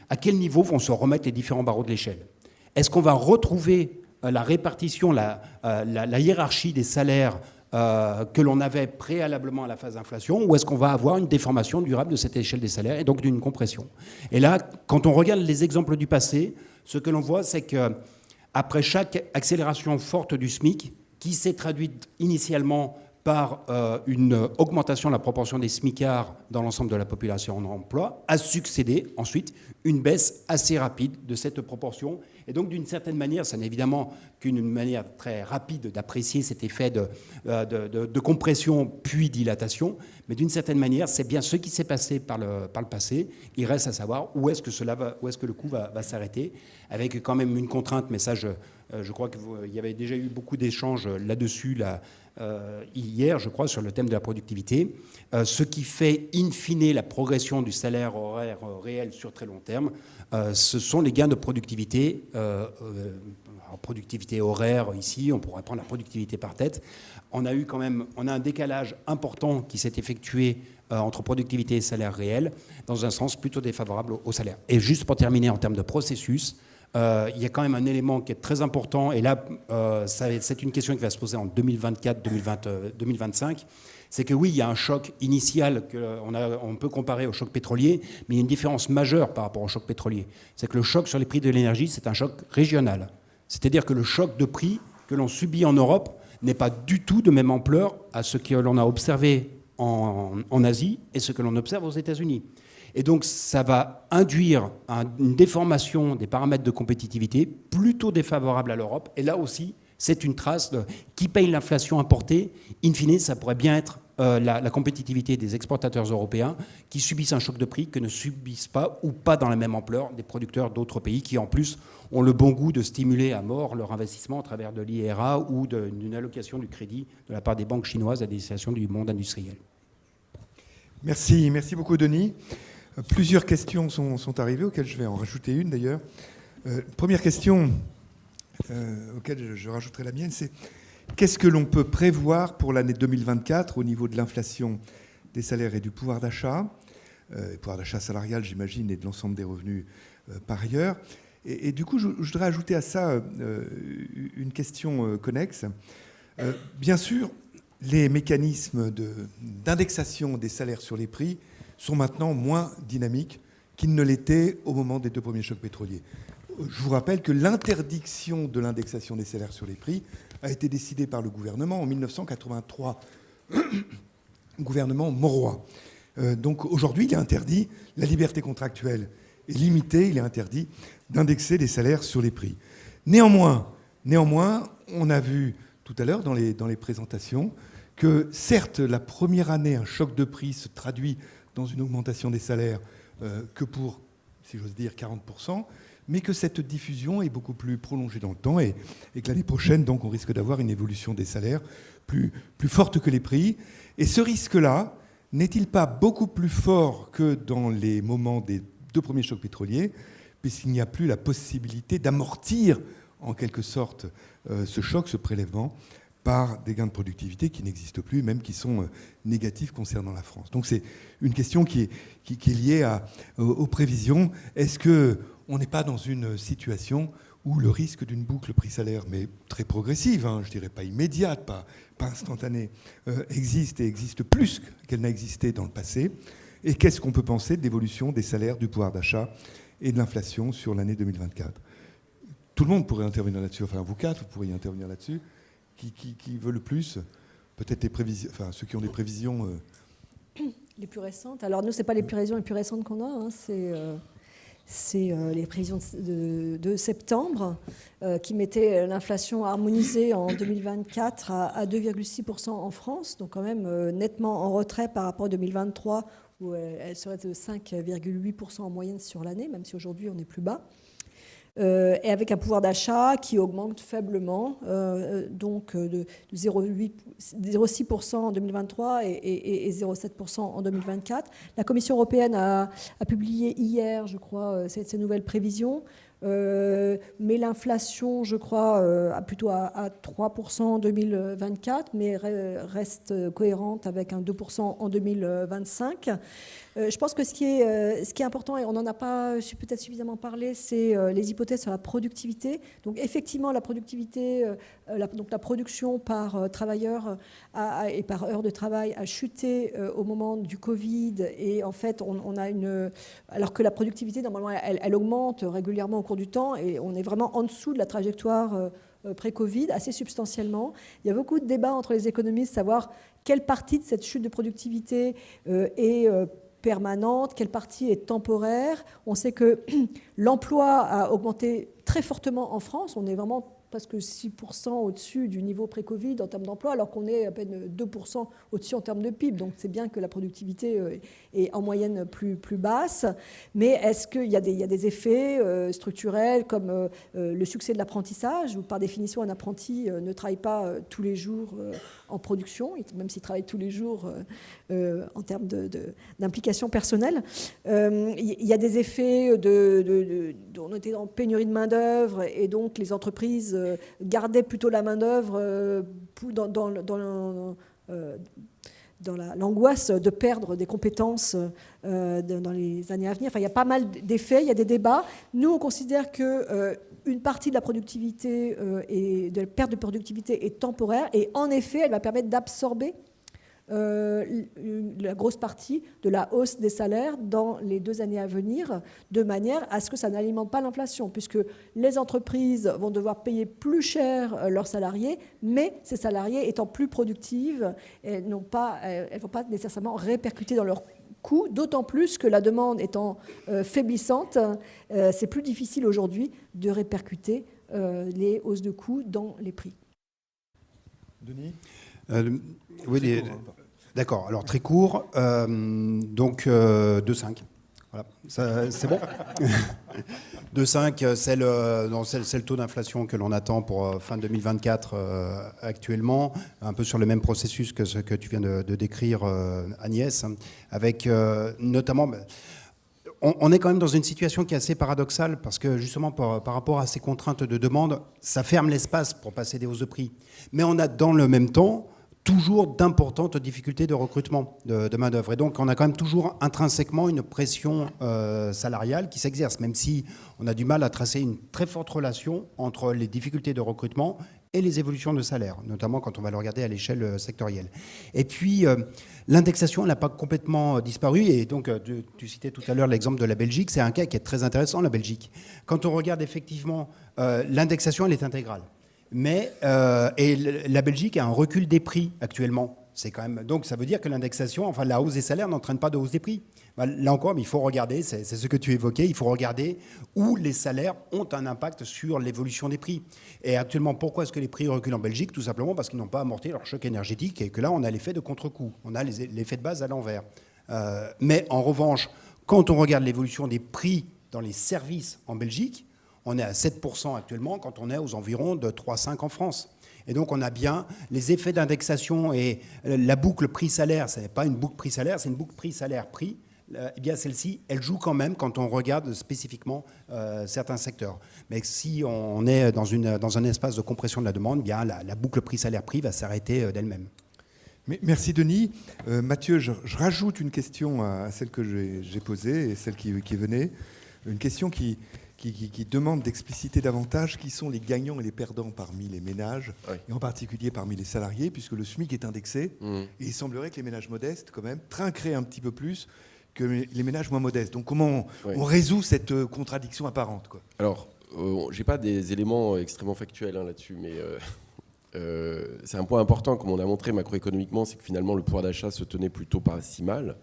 à quel niveau vont se remettre les différents barreaux de l'échelle. Est-ce qu'on va retrouver la répartition, la hiérarchie des salaires que l'on avait préalablement à la phase d'inflation, ou est-ce qu'on va avoir une déformation durable de cette échelle des salaires et donc d'une compression ? Et là, quand on regarde les exemples du passé, ce que l'on voit, c'est qu'après chaque accélération forte du SMIC, qui s'est traduite initialement par une augmentation de la proportion des smicards dans l'ensemble de la population en emploi, a succédé ensuite une baisse assez rapide de cette proportion. Et donc, d'une certaine manière, ça n'est évidemment qu'une manière très rapide d'apprécier cet effet de compression puis dilatation, mais d'une certaine manière, c'est bien ce qui s'est passé par le passé. Il reste à savoir où est-ce que le coup va s'arrêter, avec quand même une contrainte, mais ça, je crois qu'il y avait déjà eu beaucoup d'échanges là-dessus, hier, je crois, sur le thème de la productivité. Ce qui fait, in fine, la progression du salaire horaire réel sur très long terme, ce sont les gains de productivité. Productivité horaire, ici, on pourrait prendre la productivité par tête. On a un décalage important qui s'est effectué entre productivité et salaire réel, dans un sens plutôt défavorable au salaire. Et juste pour terminer, en termes de processus, il y a quand même un élément qui est très important, et là, c'est une question qui va se poser en 2024-2025, c'est que oui, il y a un choc initial qu'on peut comparer au choc pétrolier, mais il y a une différence majeure par rapport au choc pétrolier. C'est que le choc sur les prix de l'énergie, c'est un choc régional. C'est-à-dire que le choc de prix que l'on subit en Europe n'est pas du tout de même ampleur à ce que l'on a observé en Asie et ce que l'on observe aux États-Unis. Et donc, ça va induire une déformation des paramètres de compétitivité plutôt défavorable à l'Europe. Et là aussi, c'est une trace qui paye l'inflation importée. In fine, ça pourrait bien être la compétitivité des exportateurs européens qui subissent un choc de prix que ne subissent pas ou pas dans la même ampleur des producteurs d'autres pays qui en plus ont le bon goût de stimuler à mort leur investissement à travers de l'IRA ou d'une allocation du crédit de la part des banques chinoises à destination du monde industriel. Merci beaucoup Denis. Plusieurs questions sont arrivées, auxquelles je vais en rajouter une d'ailleurs. Première question auquel je rajouterai la mienne, c'est qu'est-ce que l'on peut prévoir pour l'année 2024 au niveau de l'inflation des salaires et du pouvoir d'achat, pouvoir d'achat salarial j'imagine et de l'ensemble des revenus par ailleurs. Et du coup je voudrais ajouter à ça une question connexe. Bien sûr, les mécanismes d'indexation des salaires sur les prix sont maintenant moins dynamiques qu'ils ne l'étaient au moment des 2 premiers chocs pétroliers. Je vous rappelle que l'interdiction de l'indexation des salaires sur les prix a été décidée par le gouvernement en 1983, gouvernement Mauroy. Donc aujourd'hui, il est interdit, la liberté contractuelle est limitée, il est interdit d'indexer les salaires sur les prix. Néanmoins, on a vu tout à l'heure dans les présentations que certes, la première année, un choc de prix se traduit dans une augmentation des salaires que pour, si j'ose dire, 40%, mais que cette diffusion est beaucoup plus prolongée dans le temps et que l'année prochaine, donc, on risque d'avoir une évolution des salaires plus forte que les prix. Et ce risque-là, n'est-il pas beaucoup plus fort que dans les moments des 2 premiers chocs pétroliers, puisqu'il n'y a plus la possibilité d'amortir, en quelque sorte, ce choc, ce prélèvement, par des gains de productivité qui n'existent plus, même qui sont négatifs concernant la France. Donc c'est une question qui est liée aux prévisions. Est-ce qu'on n'est pas dans une situation où le risque d'une boucle prix-salaire, mais très progressive, hein, je dirais pas immédiate, pas instantanée, existe et existe plus qu'elle n'a existé dans le passé? Et qu'est-ce qu'on peut penser de l'évolution des salaires, du pouvoir d'achat et de l'inflation sur l'année 2024? Tout le monde pourrait intervenir là-dessus, enfin vous 4, vous pourriez intervenir là-dessus. Qui veut le plus? Peut-être les prévisions, enfin ceux qui ont des prévisions. Les plus récentes. Alors nous, c'est pas les prévisions les plus récentes qu'on a, hein, c'est les prévisions de septembre qui mettaient l'inflation harmonisée en 2024 à 2,6% en France, donc quand même nettement en retrait par rapport à 2023 où elle serait de 5,8% en moyenne sur l'année, même si aujourd'hui on est plus bas. Et avec un pouvoir d'achat qui augmente faiblement, donc de 0,6% en 2023 et 0,7% en 2024. La Commission européenne a publié hier, je crois, ces nouvelles prévisions. Mais l'inflation, je crois, plutôt à 3% en 2024, mais reste cohérente avec un 2% en 2025. Je pense que ce qui est important, et on n'en a pas peut-être suffisamment parlé, c'est les hypothèses sur la productivité. Donc effectivement, la productivité, donc la production par travailleur et par heure de travail a chuté au moment du Covid. Et en fait, on a alors que la productivité, normalement, elle augmente régulièrement au cours du temps, et on est vraiment en dessous de la trajectoire pré-Covid, assez substantiellement. Il y a beaucoup de débats entre les économistes, savoir quelle partie de cette chute de productivité est permanente, quelle partie est temporaire. On sait que l'emploi a augmenté très fortement en France. On est vraiment presque 6% au-dessus du niveau pré-Covid en termes d'emploi, alors qu'on est à peine 2% au-dessus en termes de PIB. Donc c'est bien que la productivité est en moyenne plus basse. Mais est-ce qu'il y a des effets structurels comme le succès de l'apprentissage, où par définition un apprenti ne travaille pas tous les jours en production, même s'il travaille tous les jours en termes d'implication personnelle. Il y a des effets on était en pénurie de main-d'œuvre, et donc les entreprises gardaient plutôt la main-d'œuvre dans l'angoisse de perdre des compétences dans les années à venir. Enfin, il y a pas mal d'effets, il y a des débats. Nous, on considère qu'une partie de la productivité et de la perte de productivité est temporaire, et en effet, elle va permettre d'absorber la grosse partie de la hausse des salaires dans les 2 années à venir, de manière à ce que ça n'alimente pas l'inflation, puisque les entreprises vont devoir payer plus cher leurs salariés, mais ces salariés étant plus productives, elles ne vont pas nécessairement répercuter dans leurs coûts, d'autant plus que la demande étant faiblissante, c'est plus difficile aujourd'hui de répercuter les hausses de coûts dans les prix. Denis? Oui, D'accord, alors très court, donc 2,5. Voilà, c'est bon. 2,5, c'est le taux d'inflation que l'on attend pour fin 2024 actuellement, un peu sur le même processus que ce que tu viens de décrire, Agnès, avec notamment... On est quand même dans une situation qui est assez paradoxale parce que justement par rapport à ces contraintes de demande, ça ferme l'espace pour passer des hausses de prix. Mais on a dans le même temps toujours d'importantes difficultés de recrutement de main-d'œuvre. Et donc, on a quand même toujours intrinsèquement une pression salariale qui s'exerce, même si on a du mal à tracer une très forte relation entre les difficultés de recrutement et les évolutions de salaire, notamment quand on va le regarder à l'échelle sectorielle. Et puis, l'indexation, elle n'a pas complètement disparu. Et donc, tu citais tout à l'heure l'exemple de la Belgique. C'est un cas qui est très intéressant, la Belgique. Quand on regarde effectivement, l'indexation, elle est intégrale. Mais et la Belgique a un recul des prix actuellement. C'est quand même, donc ça veut dire que l'indexation, enfin la hausse des salaires n'entraîne pas de hausse des prix. Là encore, il faut regarder, c'est ce que tu évoquais, il faut regarder où les salaires ont un impact sur l'évolution des prix. Et actuellement, pourquoi est-ce que les prix reculent en Belgique? Tout simplement parce qu'ils n'ont pas amorti leur choc énergétique et que là, on a l'effet de contre-coup. On a l'effet de base à l'envers. Mais en revanche, quand on regarde l'évolution des prix dans les services en Belgique, on est à 7% actuellement quand on est aux environs de 3,5% en France. Et donc on a bien les effets d'indexation et la boucle prix-salaire, ce n'est pas une boucle prix-salaire, c'est une boucle prix-salaire-prix. Eh bien celle-ci, elle joue quand même quand on regarde spécifiquement certains secteurs. Mais si on est dans un espace de compression de la demande, bien la boucle prix-salaire-prix va s'arrêter d'elle-même. Merci Denis. Mathieu, je rajoute une question à celle que j'ai posée et celle qui venait. Une question qui demande d'expliciter davantage qui sont les gagnants et les perdants parmi les ménages, et en particulier parmi les salariés, puisque le SMIC est indexé, et il semblerait que les ménages modestes, quand même, trinqueraient un petit peu plus que les ménages moins modestes. Donc comment on résout cette contradiction apparente, quoi? Alors, j'ai pas des éléments extrêmement factuels là-dessus, mais c'est un point important, comme on a montré macroéconomiquement, c'est que finalement le pouvoir d'achat se tenait plutôt pas si mal.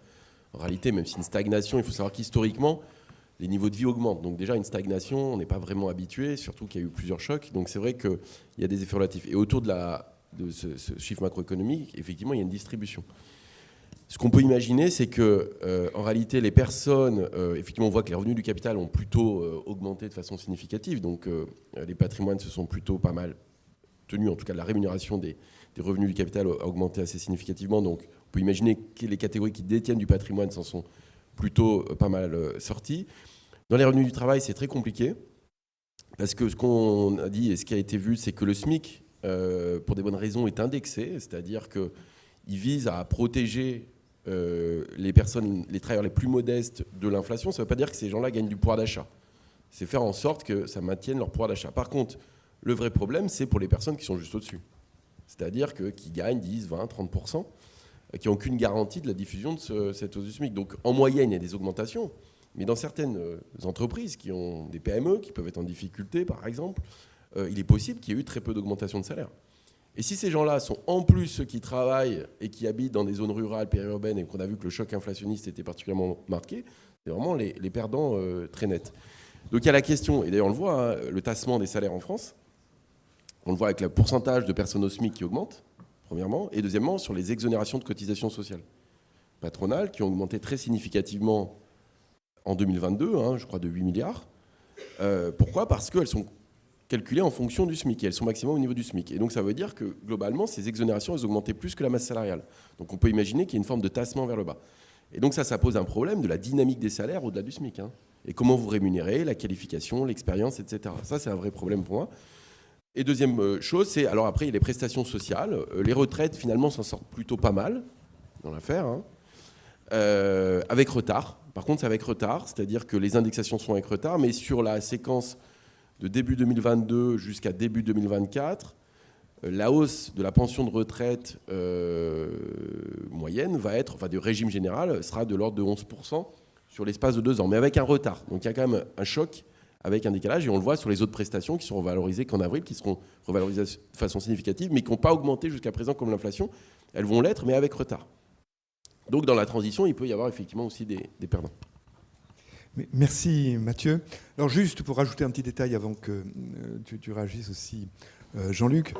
En réalité, même si une stagnation, il faut savoir qu'historiquement, les niveaux de vie augmentent. Donc déjà, une stagnation, on n'est pas vraiment habitué, surtout qu'il y a eu plusieurs chocs. Donc c'est vrai qu'il y a des effets relatifs. Et autour de ce chiffre macroéconomique, effectivement, il y a une distribution. Ce qu'on peut imaginer, c'est que, en réalité, les personnes, effectivement, on voit que les revenus du capital ont plutôt augmenté de façon significative. Donc les patrimoines se sont plutôt pas mal tenus. En tout cas, la rémunération des revenus du capital a augmenté assez significativement. Donc on peut imaginer que les catégories qui détiennent du patrimoine s'en sont plutôt pas mal sorti. Dans les revenus du travail, c'est très compliqué, parce que ce qu'on a dit et ce qui a été vu, c'est que le SMIC, pour des bonnes raisons, est indexé, c'est-à-dire qu'il vise à protéger les personnes, les travailleurs les plus modestes de l'inflation. Ça ne veut pas dire que ces gens-là gagnent du pouvoir d'achat. C'est faire en sorte que ça maintienne leur pouvoir d'achat. Par contre, le vrai problème, c'est pour les personnes qui sont juste au-dessus. C'est-à-dire qui gagnent 10, 20, 30%. Qui n'ont aucune garantie de la diffusion de cette hausse du SMIC. Donc en moyenne, il y a des augmentations, mais dans certaines entreprises qui ont des PME, qui peuvent être en difficulté par exemple, il est possible qu'il y ait eu très peu d'augmentation de salaire. Et si ces gens-là sont en plus ceux qui travaillent et qui habitent dans des zones rurales, périurbaines, et qu'on a vu que le choc inflationniste était particulièrement marqué, c'est vraiment les perdants très nets. Donc il y a la question, et d'ailleurs on le voit, hein, le tassement des salaires en France, on le voit avec le pourcentage de personnes au SMIC qui augmente, premièrement, et deuxièmement, sur les exonérations de cotisations sociales patronales qui ont augmenté très significativement en 2022, je crois de 8 milliards. Pourquoi ? Parce qu'elles sont calculées en fonction du SMIC, et elles sont maximum au niveau du SMIC. Et donc ça veut dire que, globalement, ces exonérations, elles augmentaient plus que la masse salariale. Donc on peut imaginer qu'il y a une forme de tassement vers le bas. Et donc ça pose un problème de la dynamique des salaires au-delà du SMIC. Et comment vous rémunérez, la qualification, l'expérience, etc. Ça, c'est un vrai problème pour moi. Et deuxième chose, c'est, alors après, il y a les prestations sociales. Les retraites, finalement, s'en sortent plutôt pas mal dans l'affaire, avec retard. Par contre, c'est avec retard, c'est-à-dire que les indexations sont avec retard, mais sur la séquence de début 2022 jusqu'à début 2024, la hausse de la pension de retraite moyenne va être, enfin du régime général, sera de l'ordre de 11% sur l'espace de 2 ans, mais avec un retard. Donc il y a quand même un choc avec un décalage, et on le voit sur les autres prestations qui sont revalorisées qu'en avril, qui seront revalorisées de façon significative, mais qui n'ont pas augmenté jusqu'à présent comme l'inflation. Elles vont l'être, mais avec retard. Donc dans la transition, il peut y avoir effectivement aussi des perdants. Merci Mathieu. Alors juste pour rajouter un petit détail avant que tu réagisses aussi, Jean-Luc.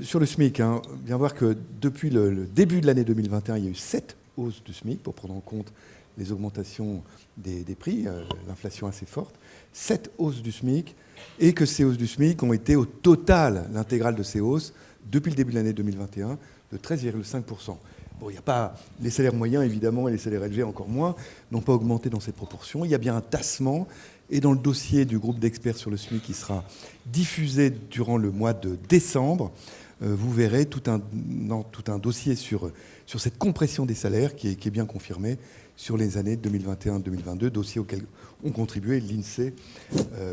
Sur le SMIC, bien voir que depuis le début de l'année 2021, il y a eu 7 hausses du SMIC pour prendre en compte les augmentations des prix, l'inflation assez forte. 7 hausses du SMIC, et que ces hausses du SMIC ont été au total, l'intégrale de ces hausses, depuis le début de l'année 2021, de 13,5%. Bon, il n'y a pas les salaires moyens, évidemment, et les salaires élevés encore moins, n'ont pas augmenté dans ces proportions. Il y a bien un tassement. Et dans le dossier du groupe d'experts sur le SMIC qui sera diffusé durant le mois de décembre, vous verrez tout un dossier sur cette compression des salaires qui est bien confirmé sur les années 2021-2022, dossier auquel ont contribué l'INSEE,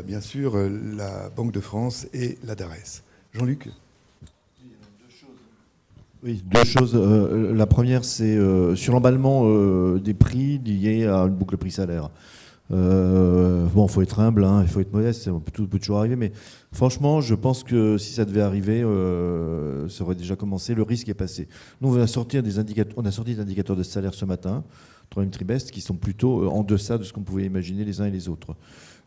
bien sûr, la Banque de France et la DARES. Jean-Luc ? Oui, deux choses. La première, c'est sur l'emballement des prix liés à une boucle prix-salaire. Bon, il faut être humble, il faut être modeste, tout peut toujours arriver, mais franchement, je pense que si ça devait arriver, ça aurait déjà commencé, le risque est passé. Nous, on a sorti des indicateurs de salaire ce matin, troisième trimestre, qui sont plutôt en deçà de ce qu'on pouvait imaginer les uns et les autres.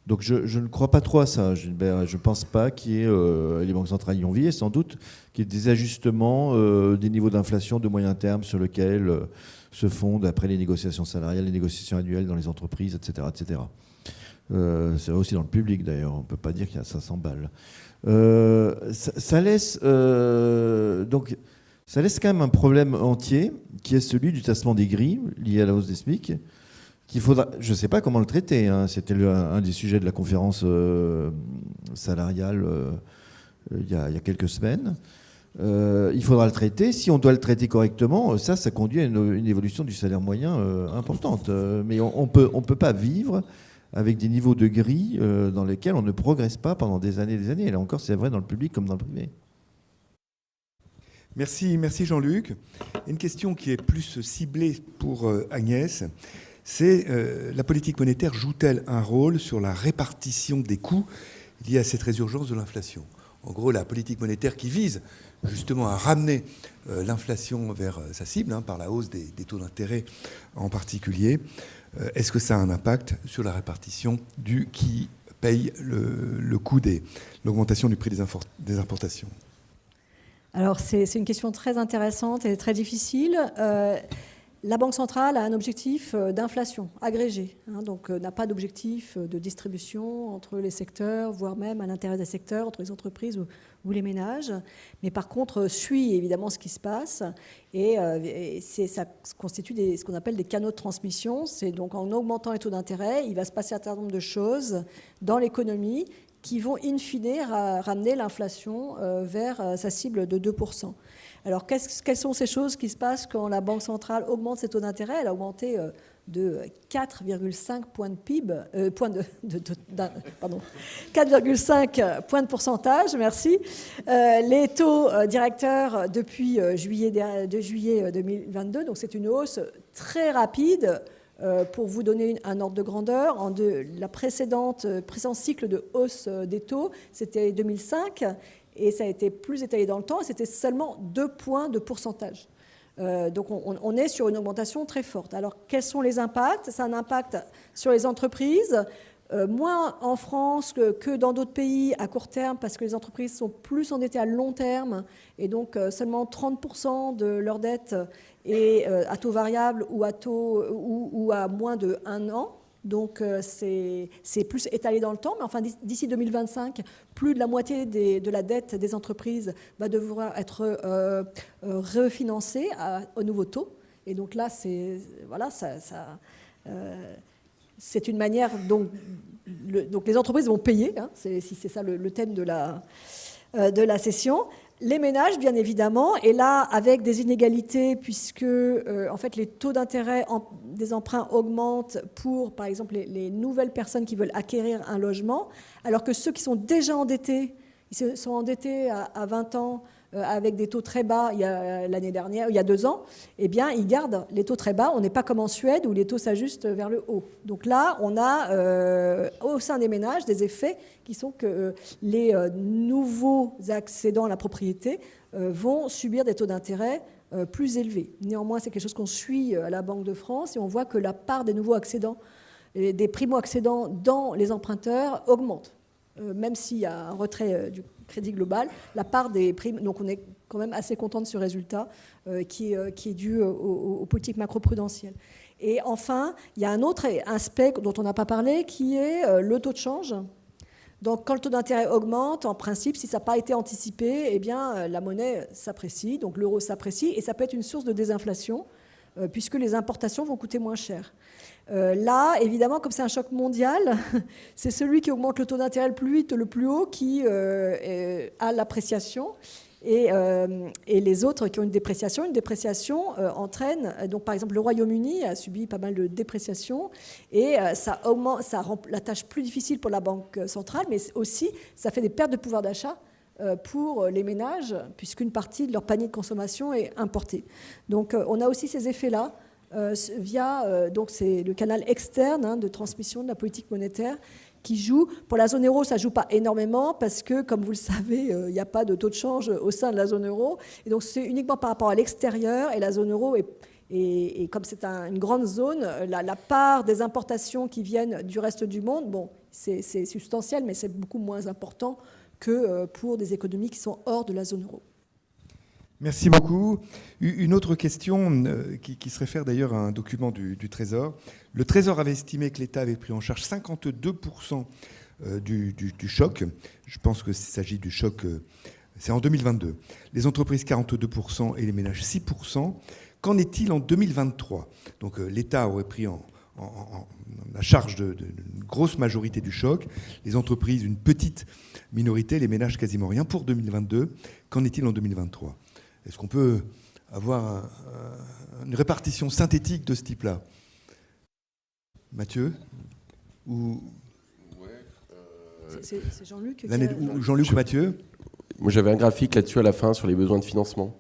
Donc je ne crois pas trop à ça, Gilbert. Je ne pense pas qu'il y ait, les banques centrales y ont veillé sans doute, qu'il y ait des ajustements des niveaux d'inflation de moyen terme sur lesquels se fondent après les négociations salariales, les négociations annuelles dans les entreprises, etc. etc. C'est aussi dans le public d'ailleurs, on ne peut pas dire qu'il y a 500 balles. Ça laisse quand même un problème entier qui est celui du tassement des grilles lié à la hausse des SMIC. Je ne sais pas comment le traiter, c'était un des sujets de la conférence salariale il y a quelques semaines. Il faudra le traiter. Si on doit le traiter correctement, ça conduit à une évolution du salaire moyen importante. Mais on peut pas vivre avec des niveaux de grilles dans lesquels on ne progresse pas pendant des années et des années. Et là encore, c'est vrai dans le public comme dans le privé. Merci Jean-Luc. Une question qui est plus ciblée pour Agnès. C'est la politique monétaire joue-t-elle un rôle sur la répartition des coûts liés à cette résurgence de l'inflation ? En gros, la politique monétaire qui vise justement à ramener l'inflation vers sa cible, par la hausse des taux d'intérêt en particulier, est-ce que ça a un impact sur la répartition qui paye le coût l'augmentation du prix des importations ? Alors, c'est une question très intéressante et très difficile. La Banque centrale a un objectif d'inflation agrégé, donc n'a pas d'objectif de distribution entre les secteurs, voire même à l'intérieur des secteurs, entre les entreprises ou les ménages. Mais par contre, suit évidemment ce qui se passe et ça constitue ce qu'on appelle des canaux de transmission. C'est donc en augmentant les taux d'intérêt, il va se passer un certain nombre de choses dans l'économie qui vont in fine ramener l'inflation vers sa cible de 2%. Alors, quelles sont ces choses qui se passent quand la Banque centrale augmente ses taux d'intérêt ? Elle a augmenté de 4,5 points de PIB, 4,5 points de pourcentage, merci. Les taux directeurs depuis juillet 2022, donc c'est une hausse très rapide. Pour vous donner un ordre de grandeur, la précédent cycle de hausse des taux, c'était 2005. Et ça a été plus étalé dans le temps, c'était seulement 2 points de pourcentage. Donc on est sur une augmentation très forte. Alors quels sont les impacts ? Ça a un impact sur les entreprises, moins en France que dans d'autres pays à court terme, parce que les entreprises sont plus endettées à long terme, et donc seulement 30% de leur dette est à taux variable ou à moins de 1 an. Donc c'est plus étalé dans le temps, mais enfin d'ici 2025, plus de la moitié de la dette des entreprises va devoir être refinancée au nouveau taux. Et donc là, c'est une manière donc les entreprises vont payer. C'est ça le thème de la session. Les ménages, bien évidemment, et là, avec des inégalités, puisque en fait, les taux d'intérêt des emprunts augmentent pour, par exemple, les nouvelles personnes qui veulent acquérir un logement, alors que ceux qui sont déjà endettés, ils sont endettés à 20 ans avec des taux très bas l'année dernière, il y a 2 ans, eh bien, ils gardent les taux très bas. On n'est pas comme en Suède où les taux s'ajustent vers le haut. Donc là, on a au sein des ménages des effets qui sont que les nouveaux accédants à la propriété vont subir des taux d'intérêt plus élevés. Néanmoins, c'est quelque chose qu'on suit à la Banque de France et on voit que la part des nouveaux accédants, des primo-accédants dans les emprunteurs augmente, même s'il y a un retrait Crédit Global, la part des primes. Donc on est quand même assez content de ce résultat qui est dû aux politiques macro-prudentielles. Et enfin, il y a un autre aspect dont on n'a pas parlé qui est le taux de change. Donc quand le taux d'intérêt augmente, en principe, si ça n'a pas été anticipé, eh bien, la monnaie s'apprécie, donc l'euro s'apprécie, et ça peut être une source de désinflation, puisque les importations vont coûter moins cher. Là, évidemment, comme c'est un choc mondial, c'est celui qui augmente le taux d'intérêt le plus vite, le plus haut, qui a l'appréciation. Et les autres qui ont une dépréciation entraîne, donc par exemple le Royaume-Uni a subi pas mal de dépréciation et ça rend la tâche plus difficile pour la Banque centrale, mais aussi ça fait des pertes de pouvoir d'achat pour les ménages, puisqu'une partie de leur panier de consommation est importée. Donc on a aussi ces effets-là via donc c'est le canal externe de transmission de la politique monétaire qui joue. Pour la zone euro, ça ne joue pas énormément parce que, comme vous le savez, il n'y a pas de taux de change au sein de la zone euro. Et donc, c'est uniquement par rapport à l'extérieur. Et la zone euro, et comme c'est une grande zone, la part des importations qui viennent du reste du monde, bon, c'est substantiel, mais c'est beaucoup moins important que pour des économies qui sont hors de la zone euro. Merci beaucoup. Une autre question qui se réfère d'ailleurs à un document du Trésor. Le Trésor avait estimé que l'État avait pris en charge 52% du choc. Je pense qu'il s'agit du choc, c'est en 2022. Les entreprises 42% et les ménages 6%. Qu'en est-il en 2023 ? Donc l'État aurait pris en la charge d'une grosse majorité du choc. Les entreprises, une petite minorité, les ménages quasiment rien. Pour 2022, qu'en est-il en 2023 ? Est-ce qu'on peut avoir une répartition synthétique de ce type-là ? Mathieu ou... C'est Jean-Luc. Jean-Luc ou Mathieu ? Moi, j'avais un graphique là-dessus à la fin sur les besoins de financement.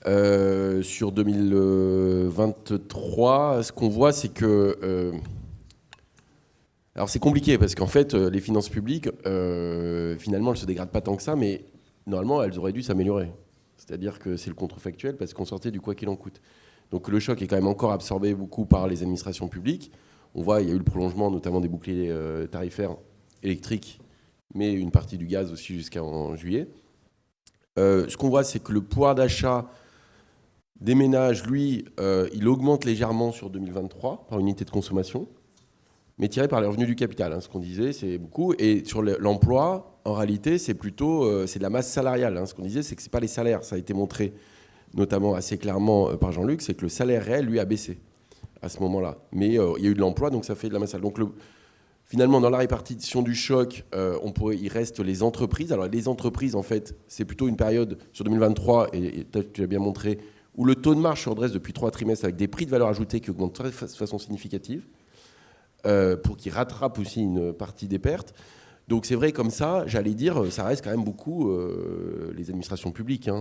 Sur 2023, ce qu'on voit, c'est que... alors, c'est compliqué parce qu'en fait, les finances publiques, finalement, elles ne se dégradent pas tant que ça, mais normalement, elles auraient dû s'améliorer. C'est-à-dire que c'est le contrefactuel parce qu'on sortait du quoi qu'il en coûte. Donc le choc est quand même encore absorbé beaucoup par les administrations publiques. On voit, il y a eu le prolongement notamment des boucliers tarifaires électriques, mais une partie du gaz aussi jusqu'en juillet. Ce qu'on voit, c'est que le pouvoir d'achat des ménages, lui, il augmente légèrement sur 2023 par unité de consommation, mais tiré par les revenus du capital. Ce qu'on disait, c'est beaucoup. Et sur l'emploi, en réalité, c'est plutôt c'est de la masse salariale. Ce qu'on disait, c'est que ce n'est pas les salaires. Ça a été montré notamment assez clairement par Jean-Luc, c'est que le salaire réel, lui, a baissé à ce moment-là. Mais il y a eu de l'emploi, donc ça fait de la masse salariale. Donc finalement, dans la répartition du choc, il reste les entreprises. Alors les entreprises, en fait, c'est plutôt une période sur 2023, et tu l'as bien montré, où le taux de marge se redresse depuis 3 trimestres avec des prix de valeur ajoutée qui augmentent de façon significative. Pour qu'ils rattrapent aussi une partie des pertes. Donc c'est vrai, comme ça, j'allais dire, ça reste quand même beaucoup les administrations publiques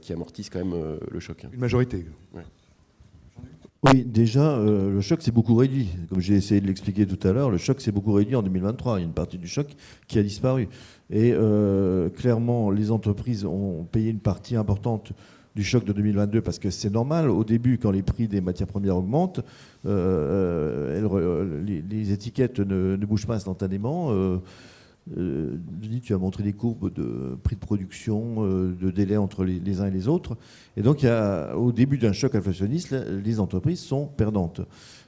qui amortissent quand même le choc. Une majorité. Ouais. Oui, déjà, le choc s'est beaucoup réduit. Comme j'ai essayé de l'expliquer tout à l'heure, le choc s'est beaucoup réduit en 2023. Il y a une partie du choc qui a disparu. Et clairement, les entreprises ont payé une partie importante du choc de 2022 parce que c'est normal. Au début, quand les prix des matières premières augmentent, les étiquettes ne bougent pas instantanément. Denis, tu as montré des courbes de prix de production, de délai entre les uns et les autres. Et donc, au début d'un choc inflationniste, les entreprises sont perdantes.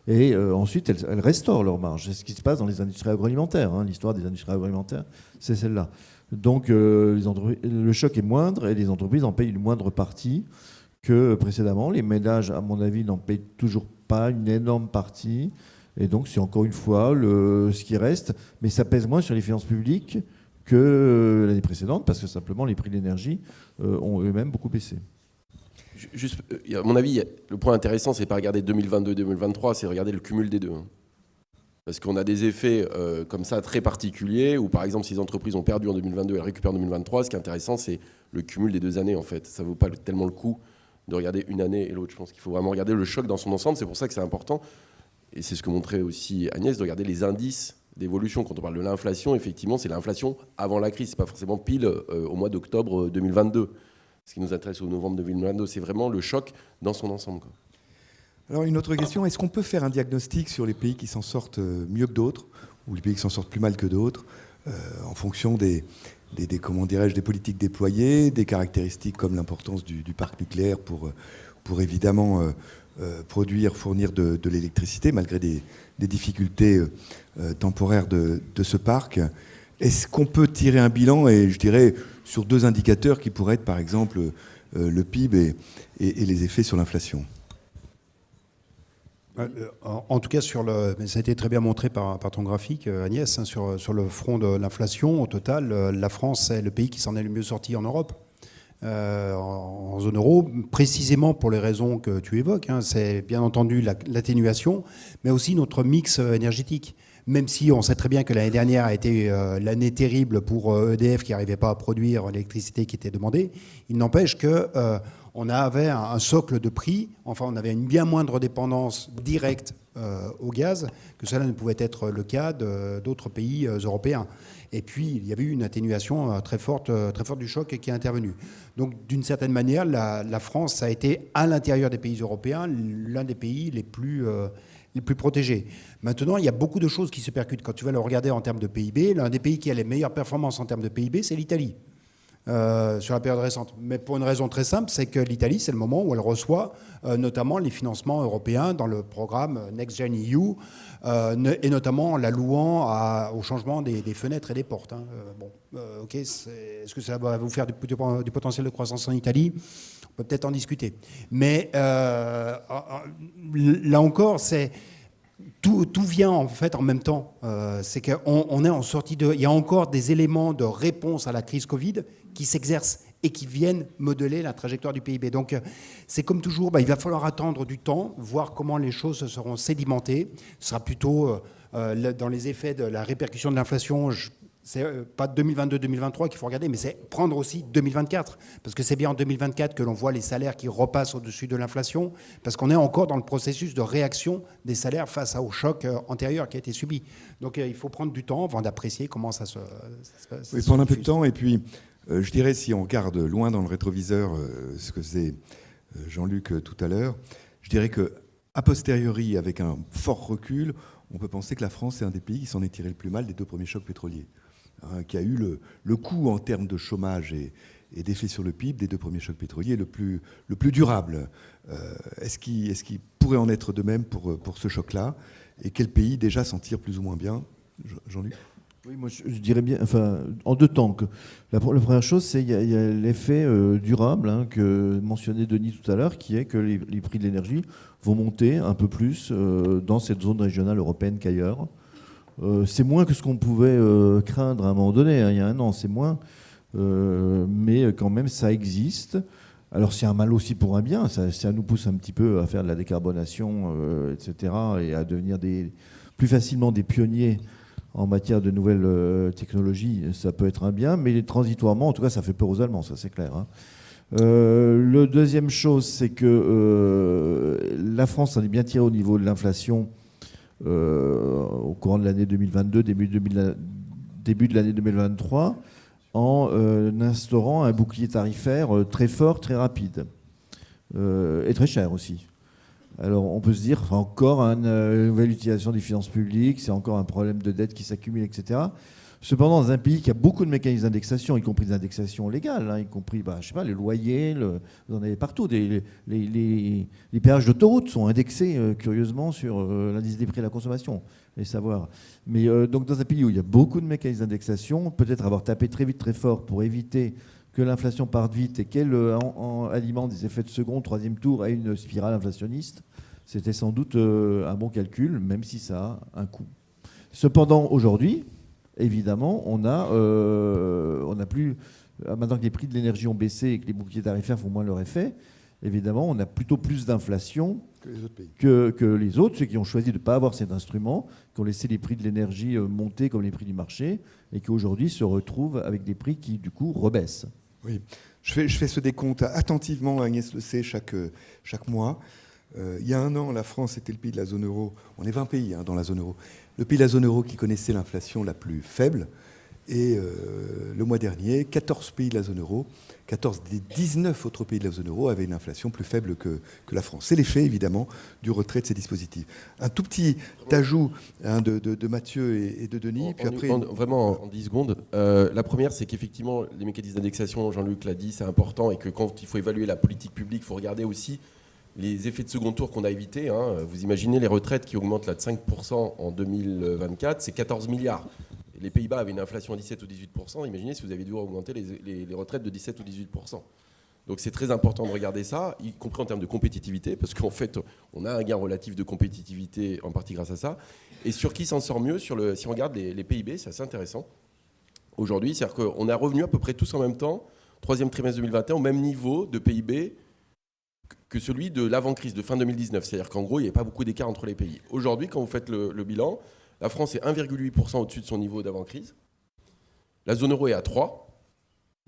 Et ensuite, elles restaurent leur marge. C'est ce qui se passe dans les industries agroalimentaires. L'histoire des industries agroalimentaires, c'est celle-là. Donc, le choc est moindre et les entreprises en payent une moindre partie que précédemment. Les ménages, à mon avis, n'en payent toujours pas une énorme partie. Et donc, c'est encore une fois ce qui reste. Mais ça pèse moins sur les finances publiques que l'année précédente parce que simplement, les prix de l'énergie ont eux-mêmes beaucoup baissé. Juste, à mon avis, le point intéressant, c'est pas regarder 2022-2023, c'est regarder le cumul des deux. Parce qu'on a des effets comme ça très particuliers où, par exemple, si les entreprises ont perdu en 2022 et elles récupèrent en 2023, ce qui est intéressant, c'est le cumul des 2 années, en fait. Ça ne vaut pas tellement le coup de regarder une année et l'autre. Je pense qu'il faut vraiment regarder le choc dans son ensemble. C'est pour ça que c'est important. Et c'est ce que montrait aussi Agnès, de regarder les indices d'évolution. Quand on parle de l'inflation, effectivement, c'est l'inflation avant la crise. Ce n'est pas forcément pile au mois d'octobre 2022. Ce qui nous intéresse au novembre 2022, c'est vraiment le choc dans son ensemble, quoi. Alors une autre question, est-ce qu'on peut faire un diagnostic sur les pays qui s'en sortent mieux que d'autres, ou les pays qui s'en sortent plus mal que d'autres, en fonction des comment dirais-je, des politiques déployées, des caractéristiques comme l'importance du parc nucléaire pour évidemment produire, fournir de l'électricité, malgré des difficultés temporaires de ce parc. Est-ce qu'on peut tirer un bilan, et je dirais, sur 2 indicateurs qui pourraient être, par exemple, le PIB et les effets sur l'inflation? En tout cas, ça a été très bien montré par ton graphique, Agnès, hein, sur le front de l'inflation. Au total, la France est le pays qui s'en est le mieux sorti en Europe, en zone euro, précisément pour les raisons que tu évoques. Hein. C'est bien entendu l'atténuation, mais aussi notre mix énergétique. Même si on sait très bien que l'année dernière a été l'année terrible pour EDF qui n'arrivait pas à produire l'électricité qui était demandée, il n'empêche que on avait un socle de prix, enfin on avait une bien moindre dépendance directe au gaz que cela ne pouvait être le cas d'autres pays européens. Et puis il y avait eu une atténuation très forte du choc qui est intervenue. Donc d'une certaine manière, la France a été à l'intérieur des pays européens l'un des pays les plus protégés. Maintenant, il y a beaucoup de choses qui se percutent. Quand tu vas le regarder en termes de PIB, l'un des pays qui a les meilleures performances en termes de PIB, c'est l'Italie, sur la période récente. Mais pour une raison très simple, c'est que l'Italie, c'est le moment où elle reçoit notamment les financements européens dans le programme Next Gen EU, et notamment la louant au changement des fenêtres et des portes. Hein. Ok, est-ce que ça va vous faire du potentiel de croissance en Italie ? On peut peut-être en discuter. Mais là encore, tout vient en fait en même temps. C'est qu'on est en sortie il y a encore des éléments de réponse à la crise Covid qui s'exercent et qui viennent modeler la trajectoire du PIB. Donc c'est comme toujours, il va falloir attendre du temps, voir comment les choses seront sédimentées. Ce sera plutôt dans les effets de la répercussion de l'inflation. C'est pas 2022-2023 qu'il faut regarder, mais c'est prendre aussi 2024. Parce que c'est bien en 2024 que l'on voit les salaires qui repassent au-dessus de l'inflation, parce qu'on est encore dans le processus de réaction des salaires face au choc antérieur qui a été subi. Donc il faut prendre du temps avant d'apprécier comment ça se passe. Oui, prendre un peu de temps, et puis je dirais, si on regarde loin dans le rétroviseur ce que faisait Jean-Luc tout à l'heure, je dirais qu'a posteriori, avec un fort recul, on peut penser que la France est un des pays qui s'en est tiré le plus mal des 2 premiers chocs pétroliers. Qui a eu le coût en termes de chômage et d'effet sur le PIB des 2 premiers chocs pétroliers le plus durable. Est-ce qu'il pourrait en être de même pour ce choc-là? Et quel pays déjà s'en tire plus ou moins bien? Jean-Luc? Oui, moi je dirais bien, enfin, en 2 temps. La première chose, c'est qu'il y a l'effet durable, hein, que mentionnait Denis tout à l'heure, qui est que les prix de l'énergie vont monter un peu plus dans cette zone régionale européenne qu'ailleurs. C'est moins que ce qu'on pouvait craindre à un moment donné, hein, il y a un an, c'est moins, mais quand même ça existe. Alors c'est un mal aussi pour un bien, ça nous pousse un petit peu à faire de la décarbonation, etc., et à devenir plus facilement des pionniers en matière de nouvelles technologies. Ça peut être un bien, mais transitoirement, en tout cas, ça fait peur aux Allemands, ça c'est clair. Hein. Le deuxième chose, c'est que la France en est bien tirée au niveau de l'inflation. Au courant de l'année 2022, début de l'année 2023, en instaurant un bouclier tarifaire très fort, très rapide, et très cher aussi. Alors on peut se dire, c'est encore une nouvelle utilisation des finances publiques, c'est encore un problème de dette qui s'accumule, etc. Cependant, dans un pays qui a beaucoup de mécanismes d'indexation, y compris des indexations légales, hein, y compris je sais pas, les loyers, vous en avez partout. Les péages d'autoroute sont indexés curieusement sur l'indice des prix de la consommation, les savoirs. Mais donc dans un pays où il y a beaucoup de mécanismes d'indexation, peut-être avoir tapé très vite, très fort pour éviter que l'inflation parte vite et qu'elle alimente des effets de second, troisième tour et une spirale inflationniste, c'était sans doute un bon calcul, même si ça a un coût. Cependant, aujourd'hui, évidemment, on a plus, maintenant que les prix de l'énergie ont baissé et que les boucliers tarifaires font moins leur effet, évidemment, on a plutôt plus d'inflation que les autres pays. Que les autres, ceux qui ont choisi de ne pas avoir cet instrument, qui ont laissé les prix de l'énergie monter comme les prix du marché, et qui aujourd'hui se retrouvent avec des prix qui, du coup, rebaissent. Oui, je fais ce décompte attentivement, Agnès le sait, chaque mois. Il y a un an, la France était le pays de la zone euro. On est 20 pays dans la zone euro. Le pays de la zone euro qui connaissait l'inflation la plus faible. Et le mois dernier, 14 pays de la zone euro, 14 des 19 autres pays de la zone euro avaient une inflation plus faible que la France. C'est l'effet, évidemment, du retrait de ces dispositifs. Un tout petit ajout de Mathieu et de Denis. Puis après, vraiment en 10 secondes. La première, c'est qu'effectivement, les mécanismes d'indexation, Jean-Luc l'a dit, c'est important et que quand il faut évaluer la politique publique, il faut regarder aussi les effets de second tour qu'on a évités. Vous imaginez les retraites qui augmentent là de 5% en 2024, c'est 14 milliards. Les Pays-Bas avaient une inflation à 17 ou 18%. Imaginez si vous avez dû augmenter les retraites de 17 ou 18%. Donc c'est très important de regarder ça, y compris en termes de compétitivité, parce qu'en fait, on a un gain relatif de compétitivité en partie grâce à ça. Et sur qui s'en sort mieux, si on regarde les PIB, c'est assez intéressant. Aujourd'hui, c'est-à-dire qu'on est revenu à peu près tous en même temps, troisième trimestre 2021, au même niveau de PIB que celui de l'avant-crise de fin 2019. C'est-à-dire qu'en gros, il n'y avait pas beaucoup d'écart entre les pays. Aujourd'hui, quand vous faites le bilan, la France est 1,8% au-dessus de son niveau d'avant-crise. La zone euro est à 3.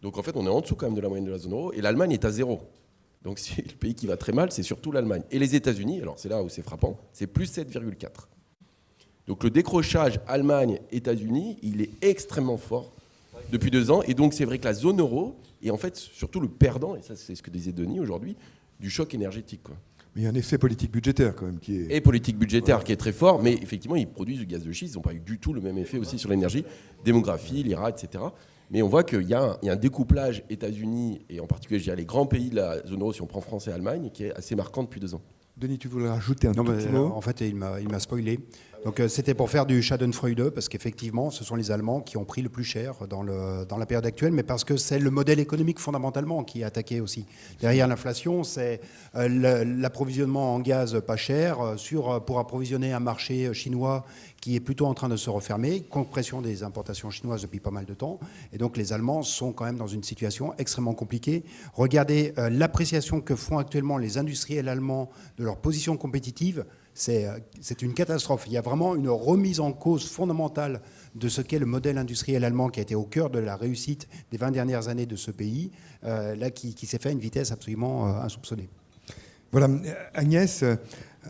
Donc en fait, on est en dessous quand même de la moyenne de la zone euro. Et l'Allemagne est à 0. Donc c'est le pays qui va très mal, c'est surtout l'Allemagne. Et les États-Unis, alors c'est là où c'est frappant, c'est plus 7,4. Donc le décrochage Allemagne-États-Unis, il est extrêmement fort depuis 2 ans. Et donc c'est vrai que la zone euro est en fait surtout le perdant, et ça c'est ce que disait Denis aujourd'hui, du choc énergétique, quoi. Mais il y a un effet politique budgétaire quand même qui est... Et politique budgétaire qui est très fort, mais effectivement, ils produisent du gaz de schiste. Ils n'ont pas eu du tout le même effet aussi sur l'énergie, démographie, l'IRA, etc. Mais on voit qu'il y a un découplage États-Unis, et en particulier, je dirais, les grands pays de la zone euro, si on prend France et Allemagne, qui est assez marquant depuis 2 ans. Denis, tu voulais rajouter un petit mot ? En fait, il m'a spoilé. Donc c'était pour faire du Schadenfreude, parce qu'effectivement, ce sont les Allemands qui ont pris le plus cher dans la période actuelle, mais parce que c'est le modèle économique fondamentalement qui est attaqué aussi. Derrière l'inflation, c'est l'approvisionnement en gaz pas cher pour approvisionner un marché chinois qui est plutôt en train de se refermer, compression des importations chinoises depuis pas mal de temps. Et donc les Allemands sont quand même dans une situation extrêmement compliquée. Regardez l'appréciation que font actuellement les industriels allemands de leur position compétitive. C'est une catastrophe. Il y a vraiment une remise en cause fondamentale de ce qu'est le modèle industriel allemand qui a été au cœur de la réussite des 20 dernières années de ce pays, là qui s'est fait à une vitesse absolument insoupçonnée. Voilà, Agnès,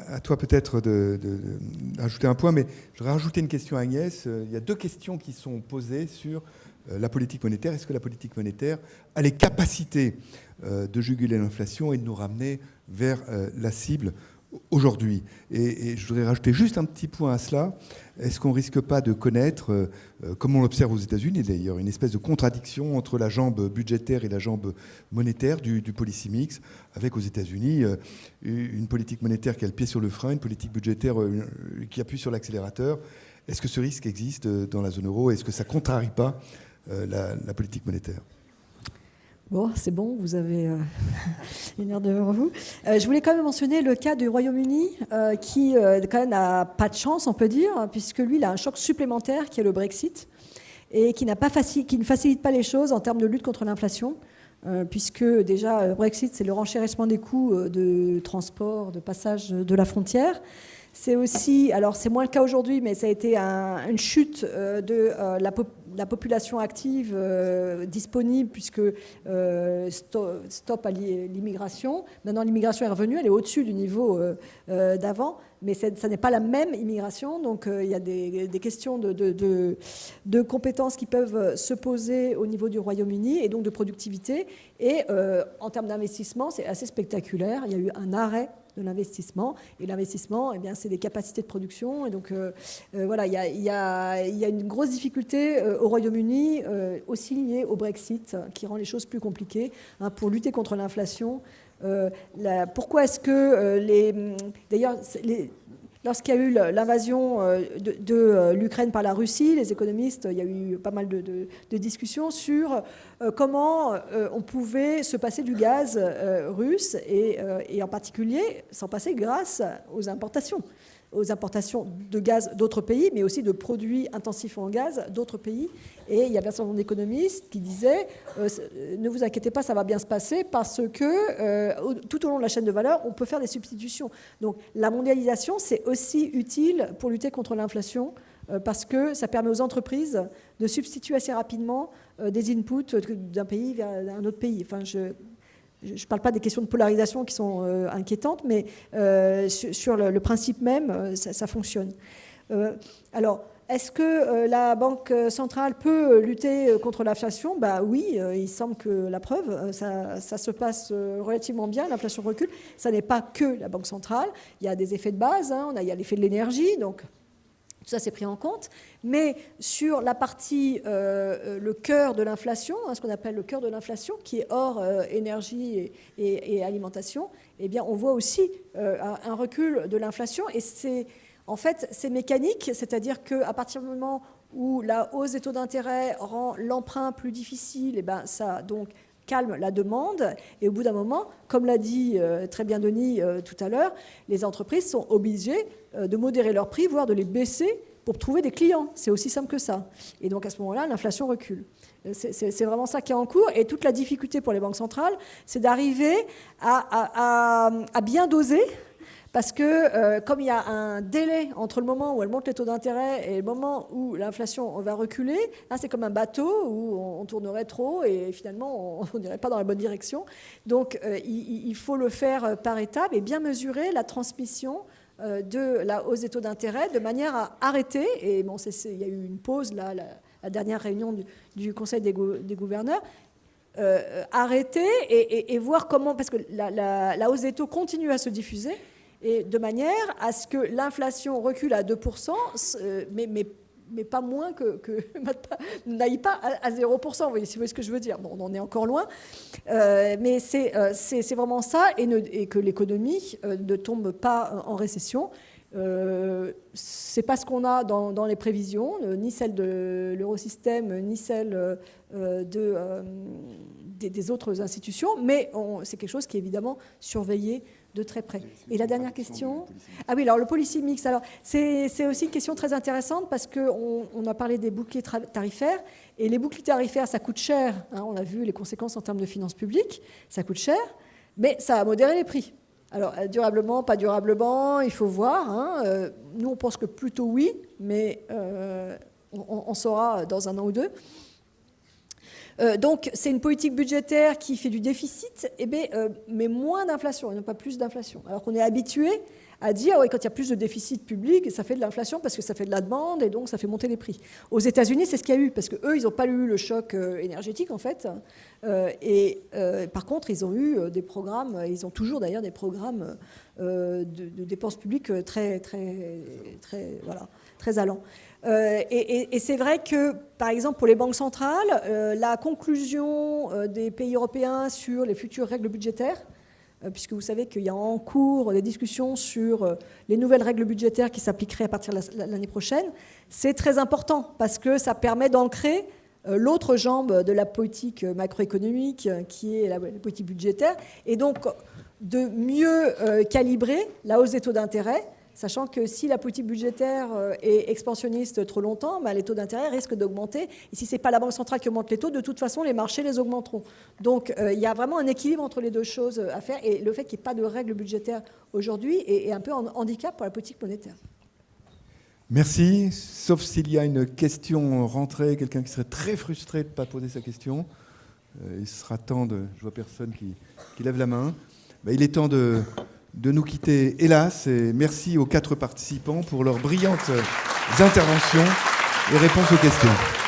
à toi peut-être d'ajouter un point, mais je voudrais rajouter une question à Agnès. Il y a 2 questions qui sont posées sur la politique monétaire. Est-ce que la politique monétaire a les capacités de juguler l'inflation et de nous ramener vers la cible aujourd'hui? Et je voudrais rajouter juste un petit point à cela. Est-ce qu'on ne risque pas de connaître, comme on l'observe aux États-Unis d'ailleurs, une espèce de contradiction entre la jambe budgétaire et la jambe monétaire du policy mix, avec aux États-Unis une politique monétaire qui a le pied sur le frein, une politique budgétaire qui appuie sur l'accélérateur? Est-ce que ce risque existe dans la zone euro? Est-ce que ça ne contrarie pas la politique monétaire? Bon, c'est bon, vous avez une heure devant vous. Je voulais quand même mentionner le cas du Royaume-Uni, qui quand même n'a pas de chance, on peut dire, puisque lui, il a un choc supplémentaire qui est le Brexit, et qui ne facilite pas les choses en termes de lutte contre l'inflation, puisque déjà, le Brexit, c'est le renchérissement des coûts de transport, de passage de la frontière. C'est aussi, alors c'est moins le cas aujourd'hui, mais ça a été une chute de la population active disponible, puisque stop à l'immigration. Maintenant, l'immigration est revenue, elle est au-dessus du niveau d'avant, mais ça n'est pas la même immigration. Donc il y a des questions de compétences qui peuvent se poser au niveau du Royaume-Uni et donc de productivité. Et en termes d'investissement, c'est assez spectaculaire. Il y a eu un arrêt de l'investissement. Et l'investissement, eh bien, c'est des capacités de production. Et donc, voilà, il y a une grosse difficulté au Royaume-Uni, aussi liée au Brexit, qui rend les choses plus compliquées pour lutter contre l'inflation. Pourquoi est-ce que d'ailleurs, lorsqu'il y a eu l'invasion de l'Ukraine par la Russie, les économistes, il y a eu pas mal de discussions sur comment on pouvait se passer du gaz russe et en particulier s'en passer grâce aux importations de gaz d'autres pays, mais aussi de produits intensifs en gaz d'autres pays. Et il y avait un certain nombre d'économistes qui disaient ne vous inquiétez pas, ça va bien se passer parce que tout au long de la chaîne de valeur, on peut faire des substitutions. Donc la mondialisation, c'est aussi utile pour lutter contre l'inflation parce que ça permet aux entreprises de substituer assez rapidement des inputs d'un pays vers un autre pays. Enfin, je ne parle pas des questions de polarisation qui sont inquiétantes, mais sur le principe même, ça fonctionne. Alors, est-ce que la Banque centrale peut lutter contre l'inflation ? Oui, il semble que la preuve, ça se passe relativement bien, l'inflation recule. Ça n'est pas que la Banque centrale, il y a des effets de base, il y a l'effet de l'énergie, donc tout ça c'est pris en compte. Mais sur la partie, le cœur de l'inflation, ce qu'on appelle le cœur de l'inflation, qui est hors énergie et alimentation, eh bien on voit aussi un recul de l'inflation, et en fait, c'est mécanique, c'est-à-dire qu'à partir du moment où la hausse des taux d'intérêt rend l'emprunt plus difficile, ça donc calme la demande. Et au bout d'un moment, comme l'a dit très bien Denis tout à l'heure, les entreprises sont obligées de modérer leurs prix, voire de les baisser pour trouver des clients. C'est aussi simple que ça. Et donc à ce moment-là, l'inflation recule. C'est vraiment ça qui est en cours. Et toute la difficulté pour les banques centrales, c'est d'arriver à bien doser. Parce que comme il y a un délai entre le moment où elle monte les taux d'intérêt et le moment où l'inflation va reculer, là c'est comme un bateau où on tournerait trop et finalement on n'irait pas dans la bonne direction. Donc il faut le faire par étapes et bien mesurer la transmission de la hausse des taux d'intérêt de manière à arrêter, et bon, il y a eu une pause là, la dernière réunion du Conseil des gouverneurs, arrêter et voir comment, parce que la hausse des taux continue à se diffuser, et de manière à ce que l'inflation recule à 2%, mais pas moins n'aille pas à 0%, vous voyez ce que je veux dire. Bon, on en est encore loin, mais c'est vraiment ça, et que l'économie ne tombe pas en récession. C'est pas ce qu'on a dans les prévisions, ni celle de l'Eurosystème, ni celle des autres institutions, mais c'est quelque chose qui est évidemment surveillé de très près. Et la dernière question. Ah oui, alors le policy mix. Alors c'est aussi une question très intéressante parce qu'on a parlé des boucliers tarifaires, et les boucliers tarifaires, ça coûte cher. On a vu les conséquences en termes de finances publiques, ça coûte cher, mais ça a modéré les prix. Alors durablement, pas durablement, il faut voir. Nous, on pense que plutôt oui, mais on saura dans un an ou deux. Donc, c'est une politique budgétaire qui fait du déficit, mais moins d'inflation, et non pas plus d'inflation. Alors qu'on est habitué à dire, quand il y a plus de déficit public, ça fait de l'inflation parce que ça fait de la demande, et donc ça fait monter les prix. Aux États-Unis, c'est ce qu'il y a eu, parce qu'eux, ils n'ont pas eu le choc énergétique, en fait. Par contre, ils ont eu des programmes, ils ont toujours d'ailleurs des programmes de dépenses publiques très allants. Et c'est vrai que, par exemple, pour les banques centrales, la conclusion des pays européens sur les futures règles budgétaires, puisque vous savez qu'il y a en cours des discussions sur les nouvelles règles budgétaires qui s'appliqueraient à partir de l'année prochaine, c'est très important parce que ça permet d'ancrer l'autre jambe de la politique macroéconomique qui est la politique budgétaire, et donc de mieux calibrer la hausse des taux d'intérêt, sachant que si la politique budgétaire est expansionniste trop longtemps, les taux d'intérêt risquent d'augmenter. Et si ce n'est pas la Banque centrale qui augmente les taux, de toute façon, les marchés les augmenteront. Donc il y a vraiment un équilibre entre les deux choses à faire. Et le fait qu'il n'y ait pas de règles budgétaires aujourd'hui est un peu un handicap pour la politique monétaire. Merci. Sauf s'il y a une question rentrée, quelqu'un qui serait très frustré de ne pas poser sa question. Il sera temps je vois personne qui lève la main. Il est temps de nous quitter, hélas, et merci aux 4 participants pour leurs brillantes interventions et réponses aux questions.